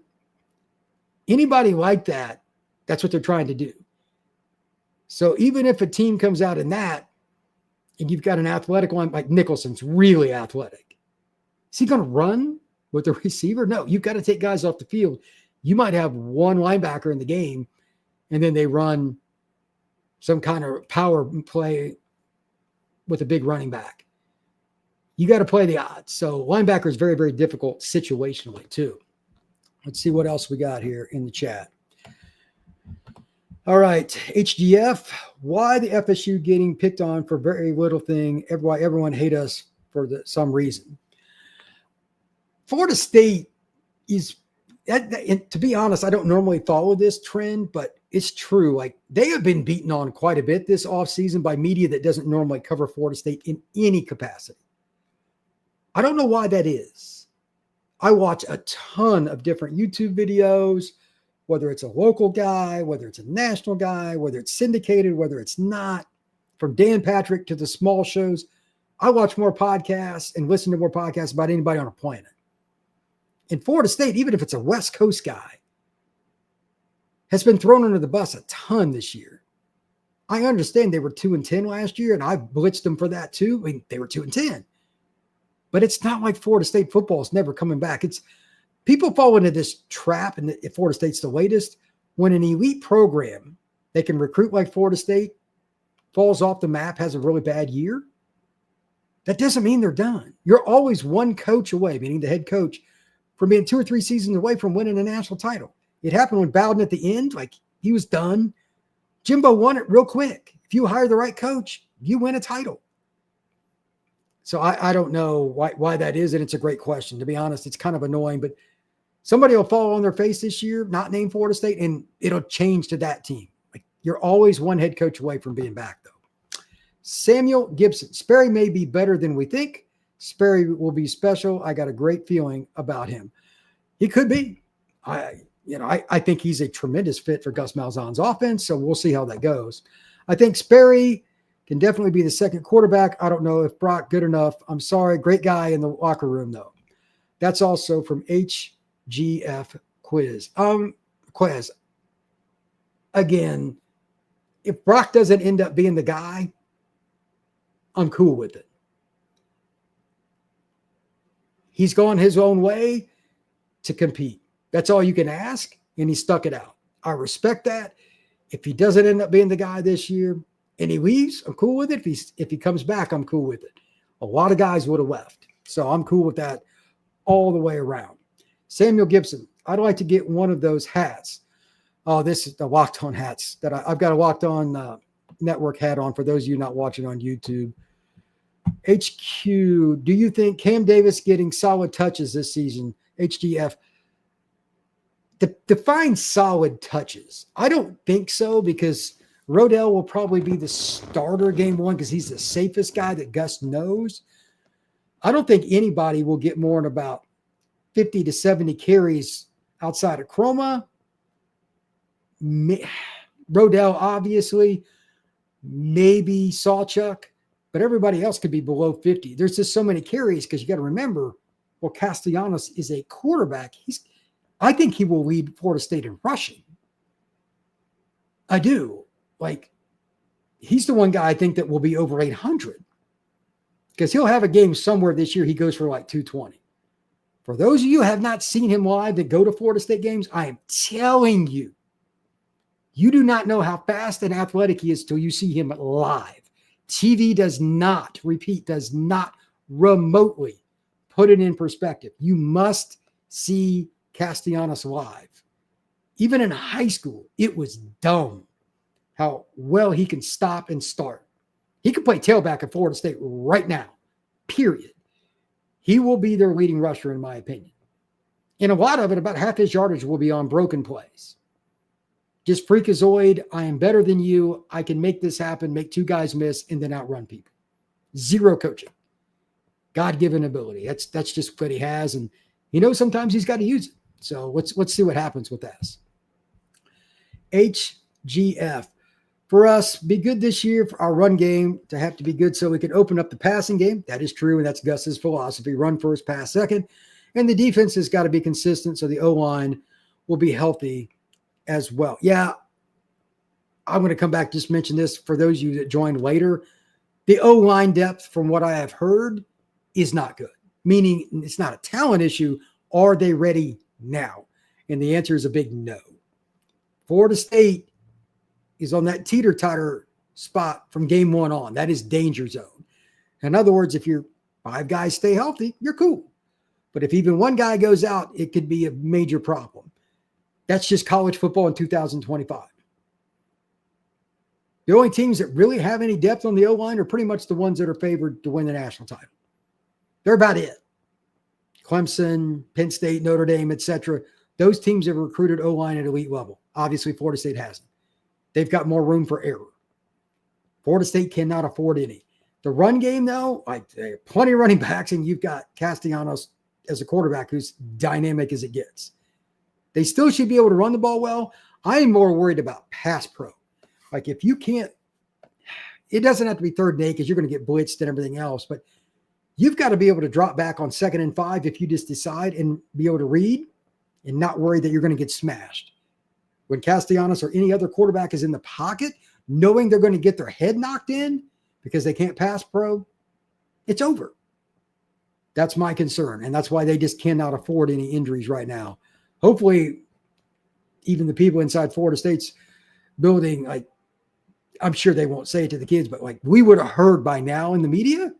Anybody like that, that's what they're trying to do. So even if a team comes out in that, and you've got an athletic line, like Nicholson's really athletic, is he going to run with the receiver? No, you've got to take guys off the field. You might have 1 linebacker in the game, and then they run some kind of power play with a big running back. You got to play the odds. So linebacker is very, very difficult situationally too. Let's see what else we got here in the chat. All right, HGF, why the FSU getting picked on for very little thing? Why everyone hate us for some reason? Florida State is, and to be honest, I don't normally follow this trend, but it's true. Like, they have been beaten on quite a bit this offseason by media that doesn't normally cover Florida State in any capacity. I don't know why that is. I watch a ton of different YouTube videos, whether it's a local guy, whether it's a national guy, whether it's syndicated, whether it's not, from Dan Patrick to the small shows. I watch more podcasts and listen to more podcasts about anybody on a planet. In Florida State, even if it's a West Coast guy, has been thrown under the bus a ton this year. I understand they were 2-10 last year, and I blitzed them for that too. I mean, they were 2-10. But it's not like Florida State football is never coming back. It's people fall into this trap, and if Florida State's the latest, when an elite program they can recruit like Florida State falls off the map, has a really bad year, that doesn't mean they're done. You're always one coach away, meaning the head coach, from being 2 or 3 seasons away from winning a national title. It happened with Bowden at the end. Like, he was done. Jimbo won it real quick. If you hire the right coach, you win a title. So I don't know why that is, and it's a great question. To be honest, it's kind of annoying, but somebody will fall on their face this year, not named Florida State, and it'll change to that team. Like, you're always one head coach away from being back, though. Samuel Gibson. Sperry may be better than we think. Sperry will be special. I got a great feeling about him. He could be. I think he's a tremendous fit for Gus Malzahn's offense, so we'll see how that goes. I think Sperry can definitely be the second quarterback. I don't know if Brock good enough. I'm sorry. Great guy in the locker room, though. That's also from HGF Quiz. Quiz. Again, if Brock doesn't end up being the guy, I'm cool with it. He's gone his own way to compete. That's all you can ask, and he stuck it out. I respect that. If he doesn't end up being the guy this year and he leaves, I'm cool with it. If he comes back, I'm cool with it. A lot of guys would have left. So I'm cool with that all the way around. Samuel Gibson, I'd like to get one of those hats. Oh, this is the Locked On hats that I've got a Locked On network hat on for those of you not watching on YouTube. HQ, do you think Cam Davis getting solid touches this season? HGF, define solid touches. I don't think so, because Rodell will probably be the starter game one because he's the safest guy that Gus knows. I don't think anybody will get more than about 50 to 70 carries outside of Chroma. Rodell, obviously, maybe Sawchuk, but everybody else could be below 50. There's just so many carries because you got to remember, well, Castellanos is a quarterback. I think he will lead Florida State in rushing. I do. Like, he's the one guy I think that will be over 800 because he'll have a game somewhere this year. He goes for like 220. For those of you who have not seen him live that go to Florida State games, I am telling you, you do not know how fast and athletic he is till you see him live. TV does not remotely put it in perspective. You must see Castellanos live. Even in high school, it was dumb how well he can stop and start. He could play tailback at Florida State right now, period. He will be their leading rusher, in my opinion. And a lot of it, about half his yardage will be on broken plays. Just freakazoid, I am better than you. I can make this happen, make two guys miss, and then outrun people. Zero coaching. God-given ability. That's just what he has. And you know, sometimes he's got to use it. So let's see what happens with this. HGF. For us, be good this year for our run game to have to be good so we can open up the passing game. That is true, and that's Gus's philosophy. Run first, pass second. And the defense has got to be consistent so the O-line will be healthy as well. Yeah, I'm going to come back, just mention this for those of you that joined later. The O-line depth, from what I have heard, is not good, meaning it's not a talent issue. Are they ready now? And the answer is a big no. Florida State is on that teeter-totter spot from game one on. That is danger zone. In other words, if your five guys stay healthy, you're cool. But if even one guy goes out, it could be a major problem. That's just college football in 2025. The only teams that really have any depth on the O-line are pretty much the ones that are favored to win the national title. They're about it. Clemson, Penn State, Notre Dame, etc. Those teams have recruited O-line at elite level. Obviously, Florida State hasn't. They've got more room for error. Florida State cannot afford any. The run game, though, plenty of running backs, and you've got Castellanos as a quarterback who's dynamic as it gets. They still should be able to run the ball well. I am more worried about pass pro. Like, if you can't, it doesn't have to be 3rd and 8 because you're going to get blitzed and everything else, but you've got to be able to drop back on 2nd and 5 if you just decide and be able to read and not worry that you're going to get smashed. When Castellanos or any other quarterback is in the pocket, knowing they're going to get their head knocked in because they can't pass pro, it's over. That's my concern, and that's why they just cannot afford any injuries right now. Hopefully, even the people inside Florida State's building, like, I'm sure they won't say it to the kids, but like, we would have heard by now in the media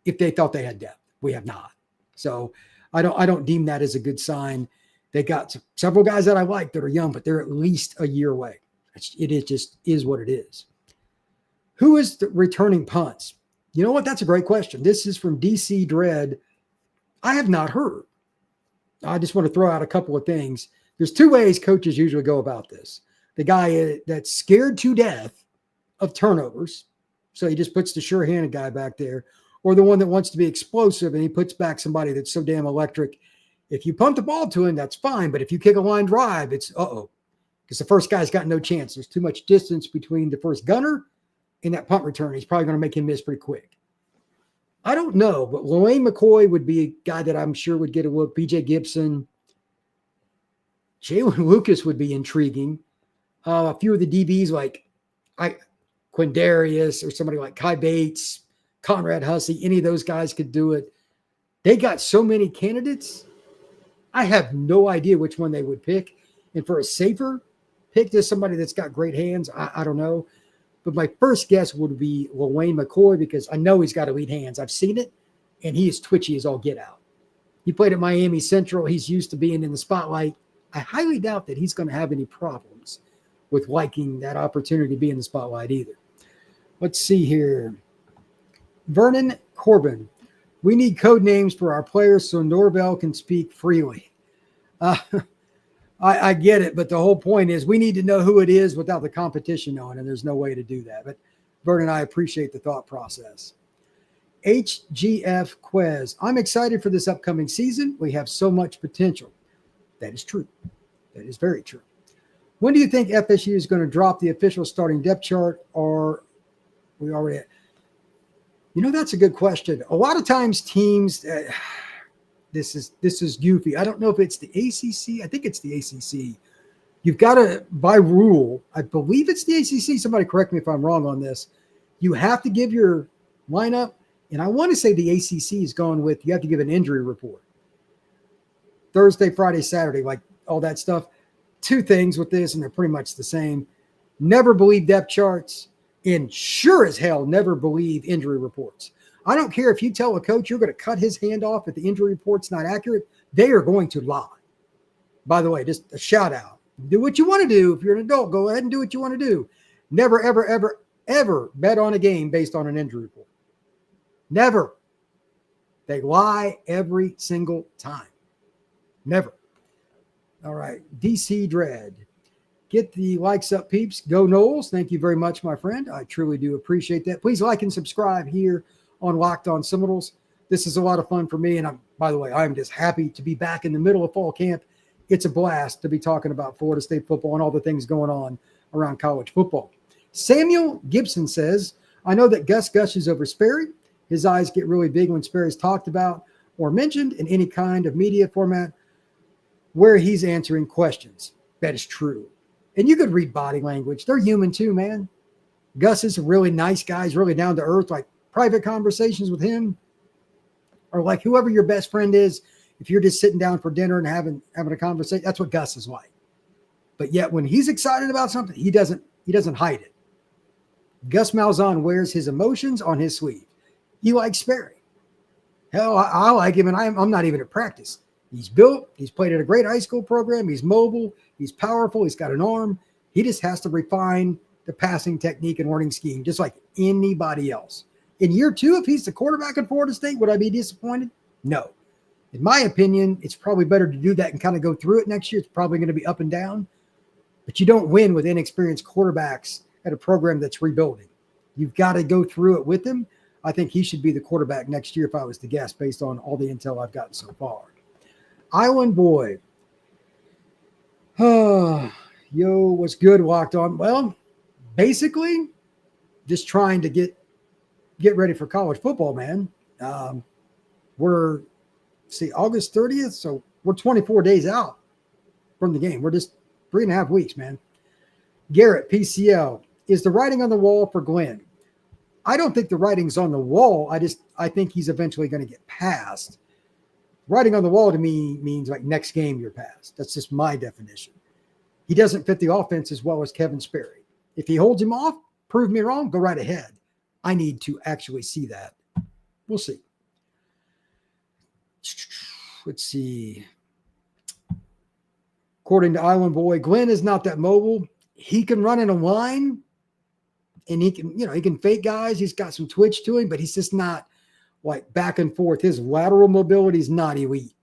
if they thought they had depth. We have not. So I don't deem that as a good sign. They got several guys that I like that are young, but they're at least a year away. It just is what it is. Who is the returning punts? You know what? That's a great question. This is from DC Dread. I have not heard. I just want to throw out a couple of things. There's two ways coaches usually go about this. The guy that's scared to death of turnovers, so he just puts the sure-handed guy back there, or the one that wants to be explosive and he puts back somebody that's so damn electric. If you punt the ball to him, that's fine. But if you kick a line drive, it's uh-oh. Because the first guy's got no chance. There's too much distance between the first gunner and that punt return. He's probably going to make him miss pretty quick. I don't know, but Lane McCoy would be a guy that I'm sure would get a look. BJ Gibson. Jalen Lucas would be intriguing. A few of the DBs like Quindarrius or somebody like Cai Bates, Conrad Hussey, any of those guys could do it. They got so many candidates. I have no idea which one they would pick. And for a safer pick to somebody that's got great hands, I don't know. But my first guess would be Wayne McCoy, because I know he's got elite hands. I've seen it, and he is twitchy as all get out. He played at Miami Central. He's used to being in the spotlight. I highly doubt that he's going to have any problems with liking that opportunity to be in the spotlight either. Let's see here. Vernon Corbin. We need code names for our players so Norvell can speak freely. I get it, but the whole point is we need to know who it is without the competition knowing, and there's no way to do that. But Vernon, I appreciate the thought process. HGF Quez. I'm excited for this upcoming season. We have so much potential. That is true. That is very true. When do you think FSU is going to drop the official starting depth chart, or we already? That's a good question. A lot of times teams, this is goofy. I don't know if it's the ACC. I think it's the ACC. You've got to, by rule, I believe it's the ACC. Somebody correct me if I'm wrong on this. You have to give your lineup, and I want to say the ACC is going with you have to give an injury report. Thursday, Friday, Saturday, like all that stuff. Two things with this, and they're pretty much the same. Never believe depth charts, and sure as hell never believe injury reports. I don't care if you tell a coach you're going to cut his hand off if the injury report's not accurate. They are going to lie. By the way, just a shout out. Do what you want to do. If you're an adult, go ahead and do what you want to do. Never, ever, ever, ever bet on a game based on an injury report. Never. They lie every single time. Never. All right. DC Dread. Get the likes up, peeps. Go Noles. Thank you very much, my friend. I truly do appreciate that. Please like and subscribe here on Locked On Seminoles. This is a lot of fun for me. And by the way, I'm just happy to be back in the middle of fall camp. It's a blast to be talking about Florida State football and all the things going on around college football. Samuel Gibson says, I know that Gus gushes over Sperry. His eyes get really big when Sperry's talked about or mentioned in any kind of media format where he's answering questions. That is true. And you could read body language. They're human too, man. Gus is a really nice guy. He's really down to earth. Like private conversations with him, or like whoever your best friend is, if you're just sitting down for dinner and having a conversation, that's what Gus is like. But yet when he's excited about something, he doesn't hide it. Gus Malzahn wears his emotions on his sleeve. He likes Sperry. Hell, I like him, and I'm not even at practice. He's built. He's played at a great high school program. He's mobile. He's powerful. He's got an arm. He just has to refine the passing technique and running scheme, just like anybody else. In year 2, if he's the quarterback at Florida State, would I be disappointed? No. In my opinion, it's probably better to do that and kind of go through it next year. It's probably going to be up and down. But you don't win with inexperienced quarterbacks at a program that's rebuilding. You've got to go through it with him. I think he should be the quarterback next year if I was to guess based on all the intel I've gotten so far. Island Boy. Yo, what's good, Locked On? Well, basically, just trying to get ready for college football, man. We're August 30th, so we're 24 days out from the game. We're just 3.5 weeks, man. Garrett, PCL. Is the writing on the wall for Glenn? I don't think the writing's on the wall. I think he's eventually going to get passed. Writing on the wall to me means like next game you're passed. That's just my definition. He doesn't fit the offense as well as Kevin Sperry. If he holds him off, prove me wrong, go right ahead. I need to actually see that. We'll see. Let's see. According to Island Boy, Glenn is not that mobile. He can run in a line, and he can fake guys. He's got some twitch to him, but he's just not like back and forth. His lateral mobility is not elite.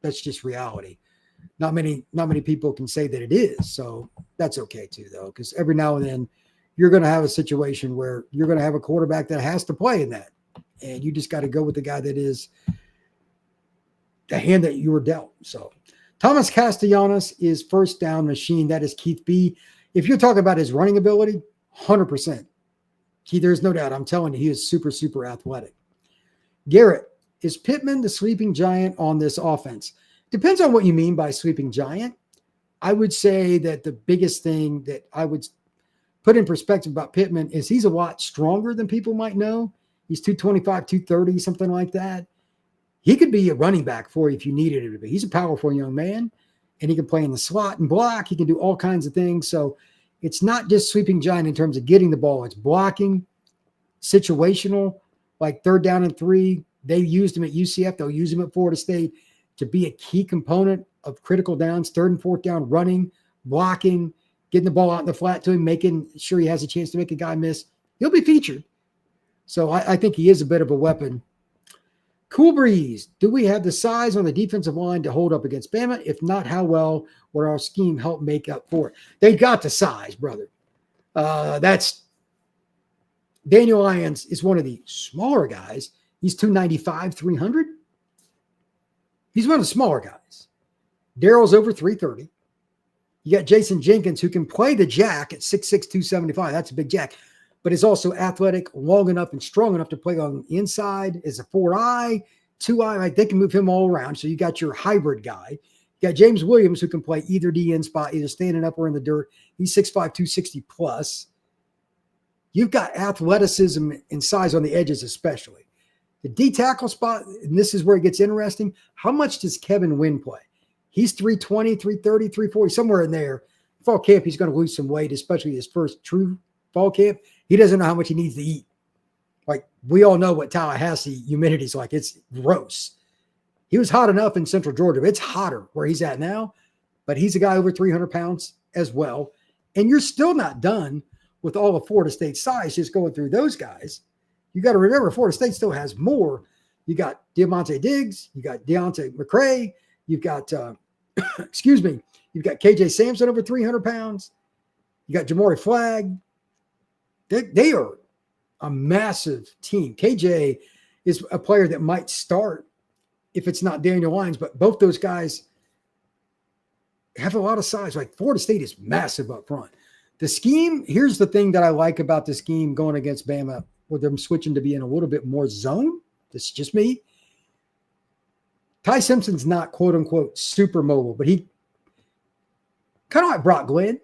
That's just reality. Not many people can say that it is. So that's okay too, though, because every now and then you're going to have a situation where you're going to have a quarterback that has to play in that. And you just got to go with the guy that is the hand that you were dealt. So Thomas Castellanos is first down machine. That is Keith B. If you're talking about his running ability, 100%. There's no doubt. I'm telling you, he is super, super athletic. Garrett, is Pittman the sleeping giant on this offense? Depends on what you mean by sleeping giant. I would say that the biggest thing that put in perspective about Pittman is he's a lot stronger than people might know. He's 225, 230, something like that. He could be a running back for you if you needed him to be. He's a powerful young man, and he can play in the slot and block. He can do all kinds of things. So it's not just sweeping giant in terms of getting the ball. It's blocking, situational, like 3rd down and 3. They used him at UCF. They'll use him at Florida State to be a key component of critical downs, 3rd and 4th down, running, blocking, getting the ball out in the flat to him, making sure he has a chance to make a guy miss. He'll be featured. So I think he is a bit of a weapon. Cool Breeze, do we have the size on the defensive line to hold up against Bama? If not, how well would our scheme help make up for it? They got the size, brother. That's Daniel Lyons is one of the smaller guys. He's 295, 300. He's one of the smaller guys. Darrell's over 330. You got Jason Jenkins, who can play the jack at 6'6", 275. That's a big jack, but is also athletic, long enough and strong enough to play on the inside as a 4-eye, 2-eye. Like they can move him all around. So you got your hybrid guy. You got James Williams, who can play either DN spot, either standing up or in the dirt. He's 6'5", 260 plus. You've got athleticism and size on the edges, especially. The D tackle spot, and this is where it gets interesting. How much does Kevin Wynn play? He's 320, 330, 340, somewhere in there. Fall camp, he's going to lose some weight, especially his first true fall camp. He doesn't know how much he needs to eat. Like, we all know what Tallahassee humidity is like. It's gross. He was hot enough in Central Georgia. It's hotter where he's at now, but he's a guy over 300 pounds as well. And you're still not done with all of Florida State's size just going through those guys. You got to remember, Florida State still has more. You got Diamante Diggs. You got Deontay McCray. You've got, you've got KJ Sampson over 300 pounds. You got Jamari Flagg. They are a massive team. KJ is a player that might start if it's not Daniel Lyons, but both those guys have a lot of size. Like Florida State is massive up front. The scheme, here's the thing that I like about the scheme going against Bama, with them switching to being a little bit more zone. This is just me. Ty Simpson's not quote unquote super mobile, but he kind of like Brock Glenn.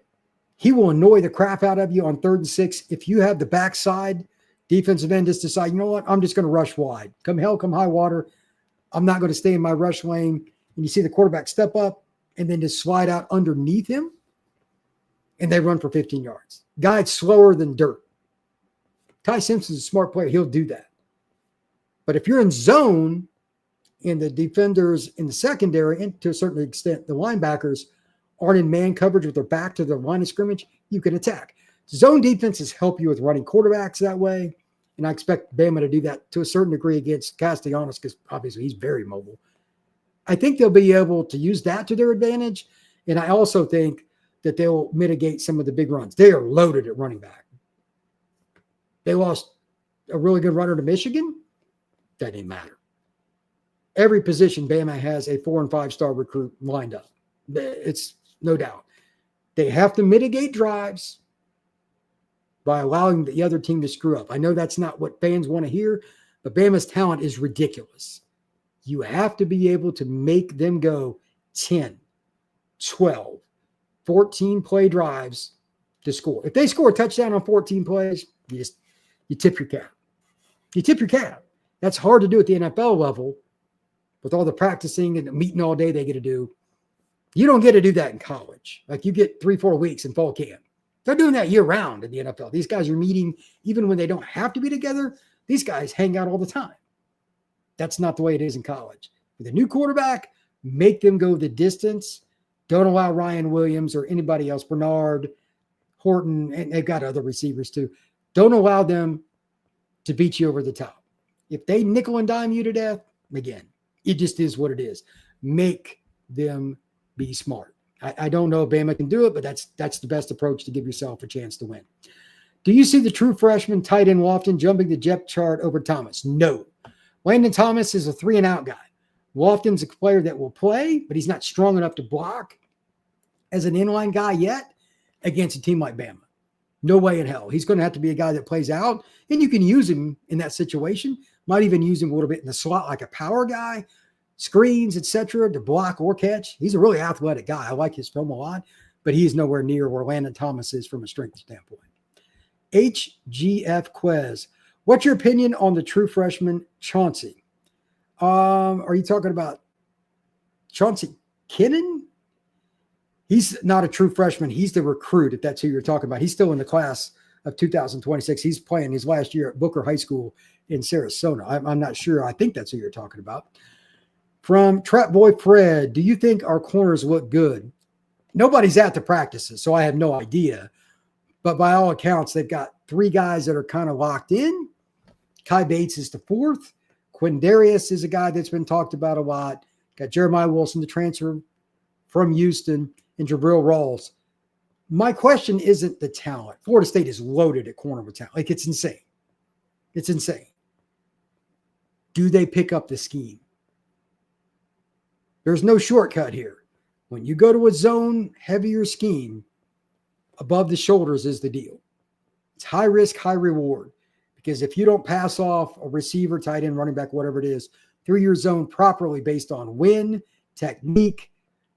He will annoy the crap out of you on 3rd and 6. If you have the backside defensive end, just decide, you know what, I'm just going to rush wide. Come hell, come high water. I'm not going to stay in my rush lane. And you see the quarterback step up and then just slide out underneath him, and they run for 15 yards. Guy's slower than dirt. Ty Simpson's a smart player. He'll do that. But if you're in zone and the defenders in the secondary, and to a certain extent, the linebackers aren't in man coverage with their back to the line of scrimmage, you can attack. Zone defenses help you with running quarterbacks that way. And I expect Bama to do that to a certain degree against Castellanos because obviously he's very mobile. I think they'll be able to use that to their advantage. And I also think that they'll mitigate some of the big runs. They are loaded at running back. They lost a really good runner to Michigan. That didn't matter. Every position, Bama has a 4- and 5-star recruit lined up. It's no doubt. They have to mitigate drives by allowing the other team to screw up. I know that's not what fans want to hear, but Bama's talent is ridiculous. You have to be able to make them go 10, 12, 14 play drives to score. If they score a touchdown on 14 plays, you tip your cap. You tip your cap. That's hard to do at the NFL level with all the practicing and the meeting all day they get to do. You don't get to do that in college. Like you get 3-4 weeks in fall camp. They're doing that year round in the NFL. These guys are meeting even when they don't have to be together. These guys hang out all the time. That's not the way it is in college. With a new quarterback, make them go the distance. Don't allow Ryan Williams or anybody else, Bernard, Horton, and they've got other receivers too. Don't allow them to beat you over the top. If they nickel and dime you to death, again, it just is what it is. Make them be smart. I don't know if Bama can do it, but that's the best approach to give yourself a chance to win. Do you see the true freshman tight end Lofton jumping the depth chart over Thomas? No. Landon Thomas is a 3-and-out guy. Lofton's a player that will play, but he's not strong enough to block as an inline guy yet against a team like Bama. No way in hell. He's going to have to be a guy that plays out, and you can use him in that situation. Might even use him a little bit in the slot like a power guy, screens, etc., to block or catch. He's a really athletic guy. I like his film a lot, but he is nowhere near where Landon Thomas is from a strength standpoint. HGF Quez. What's your opinion on the true freshman Chauncey? Are you talking about Chauncey Kinnon? He's not a true freshman. He's the recruit, if that's who you're talking about. He's still in the class of 2026. He's playing his last year at Booker High School in Sarasota. I'm not sure. I think that's who you're talking about. From Trap Boy Fred, do you think our corners look good? Nobody's at the practices, so I have no idea. But by all accounts, they've got 3 guys that are kind of locked in. Cai Bates is the 4th. Quindarrius is a guy that's been talked about a lot. Got Jeremiah Wilson, the transfer from Houston, and Ja'Bril Rawls. My question isn't the talent. Florida State is loaded at corner with talent. Like, it's insane. It's insane. Do they pick up the scheme? There's no shortcut here. When you go to a zone heavier scheme, above the shoulders is the deal. It's high risk, high reward. Because if you don't pass off a receiver, tight end, running back, whatever it is, through your zone properly based on win, technique,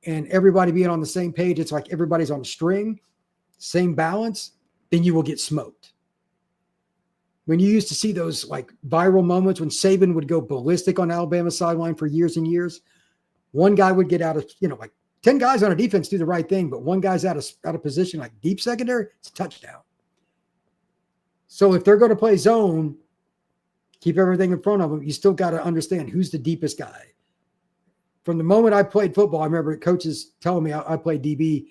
and everybody being on the same page, it's like everybody's on a string, same balance, then you will get smoked. When you used to see those like viral moments when Saban would go ballistic on Alabama sideline for years and years, one guy would get out of, like 10 guys on a defense do the right thing, but one guy's out of position, like deep secondary, it's a touchdown. So if they're going to play zone, keep everything in front of them, you still got to understand who's the deepest guy. From the moment I played football, I remember coaches telling me I played DB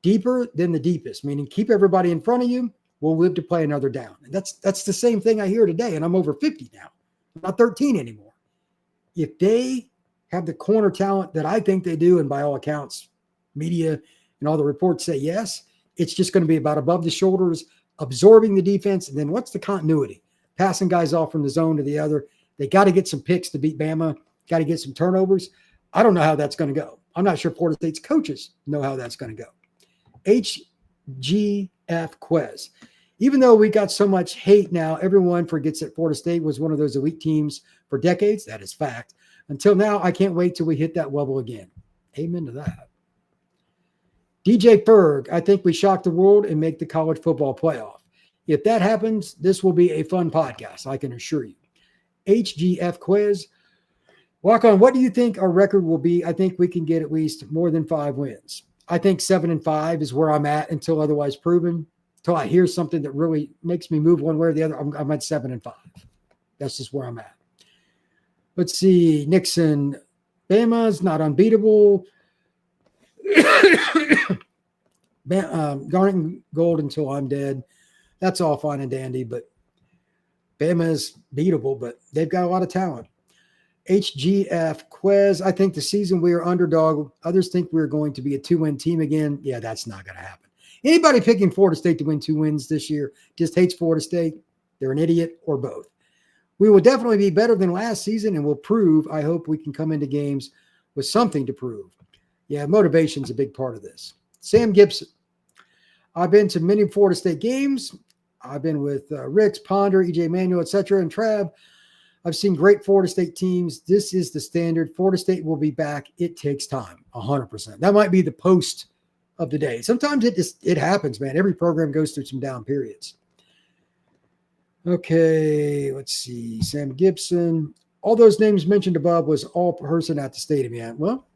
deeper than the deepest, meaning keep everybody in front of you. We'll live to play another down. And that's the same thing I hear today, and I'm over 50 now. I'm not 13 anymore. If they have the corner talent that I think they do, and by all accounts, media and all the reports say yes, it's just going to be about above the shoulders, absorbing the defense, and then what's the continuity? Passing guys off from the zone to the other. They got to get some picks to beat Bama, got to get some turnovers. I don't know how that's going to go. I'm not sure Florida State's coaches know how that's going to go. HGF Quez. Even though we got so much hate now, everyone forgets that Florida State was one of those elite teams for decades. That is fact. Until now, I can't wait till we hit that level again. Amen to that. DJ Ferg, I think we shock the world and make the college football playoff. If that happens, this will be a fun podcast, I can assure you. HGF Quiz. Walk on, what do you think our record will be? I think we can get at least more than 5 wins. I think 7-5 is where I'm at until otherwise proven. Until I hear something that really makes me move one way or the other, I'm at 7-5. That's just where I'm at. Let's see. Nixon. Bama's not unbeatable. Garnet gold until I'm dead. That's all fine and dandy, but Bama's beatable, but they've got a lot of talent. HGF Quez. I think the season we are underdog. Others think we're going to be a 2-win team again. Yeah, that's not going to happen. Anybody picking Florida State to win 2 wins this year just hates Florida State. They're an idiot or both. We will definitely be better than last season and will prove. I hope we can come into games with something to prove. Yeah, motivation's a big part of this. Sam Gibson. I've been to many Florida State games. I've been with Ricks, Ponder, EJ Manuel, etc., and Trav. I've seen great Florida State teams. This is the standard. Florida State will be back. It takes time, 100%. That might be the post of the day. Sometimes it happens, man. Every program goes through some down periods. Okay, let's see. Sam Gibson. All those names mentioned above was all person at the stadium. Yeah, well,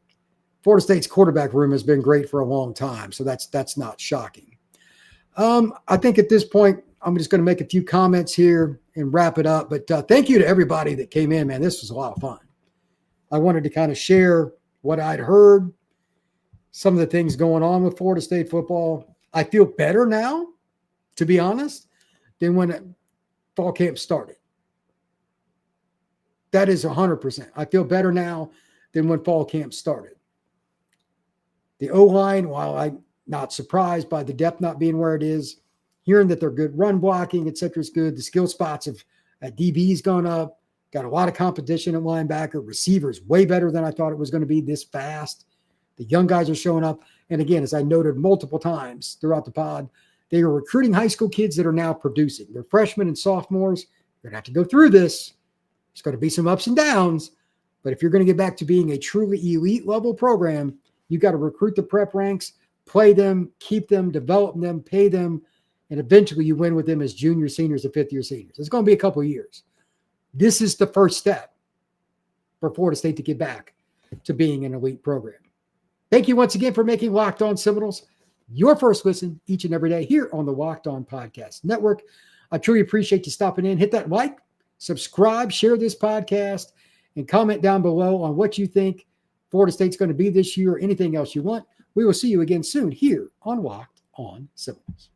Florida State's quarterback room has been great for a long time, so that's not shocking. I think at this point, I'm just going to make a few comments here and wrap it up. But thank you to everybody that came in, man. This was a lot of fun. I wanted to kind of share what I'd heard, some of the things going on with Florida State football. I feel better now, to be honest, than when fall camp started. That is 100%. I feel better now than when fall camp started. The O-line, while I'm not surprised by the depth not being where it is, hearing that they're good run blocking, et cetera, is good. The skill spots at DB's gone up. Got a lot of competition at linebacker. Receivers way better than I thought it was going to be this fast. The young guys are showing up. And again, as I noted multiple times throughout the pod, they are recruiting high school kids that are now producing. They're freshmen and sophomores. You're going to have to go through this. There's going to be some ups and downs. But if you're going to get back to being a truly elite level program, you got to recruit the prep ranks, play them, keep them, develop them, pay them, and eventually you win with them as junior seniors and fifth-year seniors. It's going to be a couple of years. This is the first step for Florida State to get back to being an elite program. Thank you once again for making Locked On Seminoles your first listen each and every day here on the Locked On Podcast Network. I truly appreciate you stopping in. Hit that like, subscribe, share this podcast, and comment down below on what you think Florida State's going to be this year or anything else you want. We will see you again soon here on Locked On Seminoles.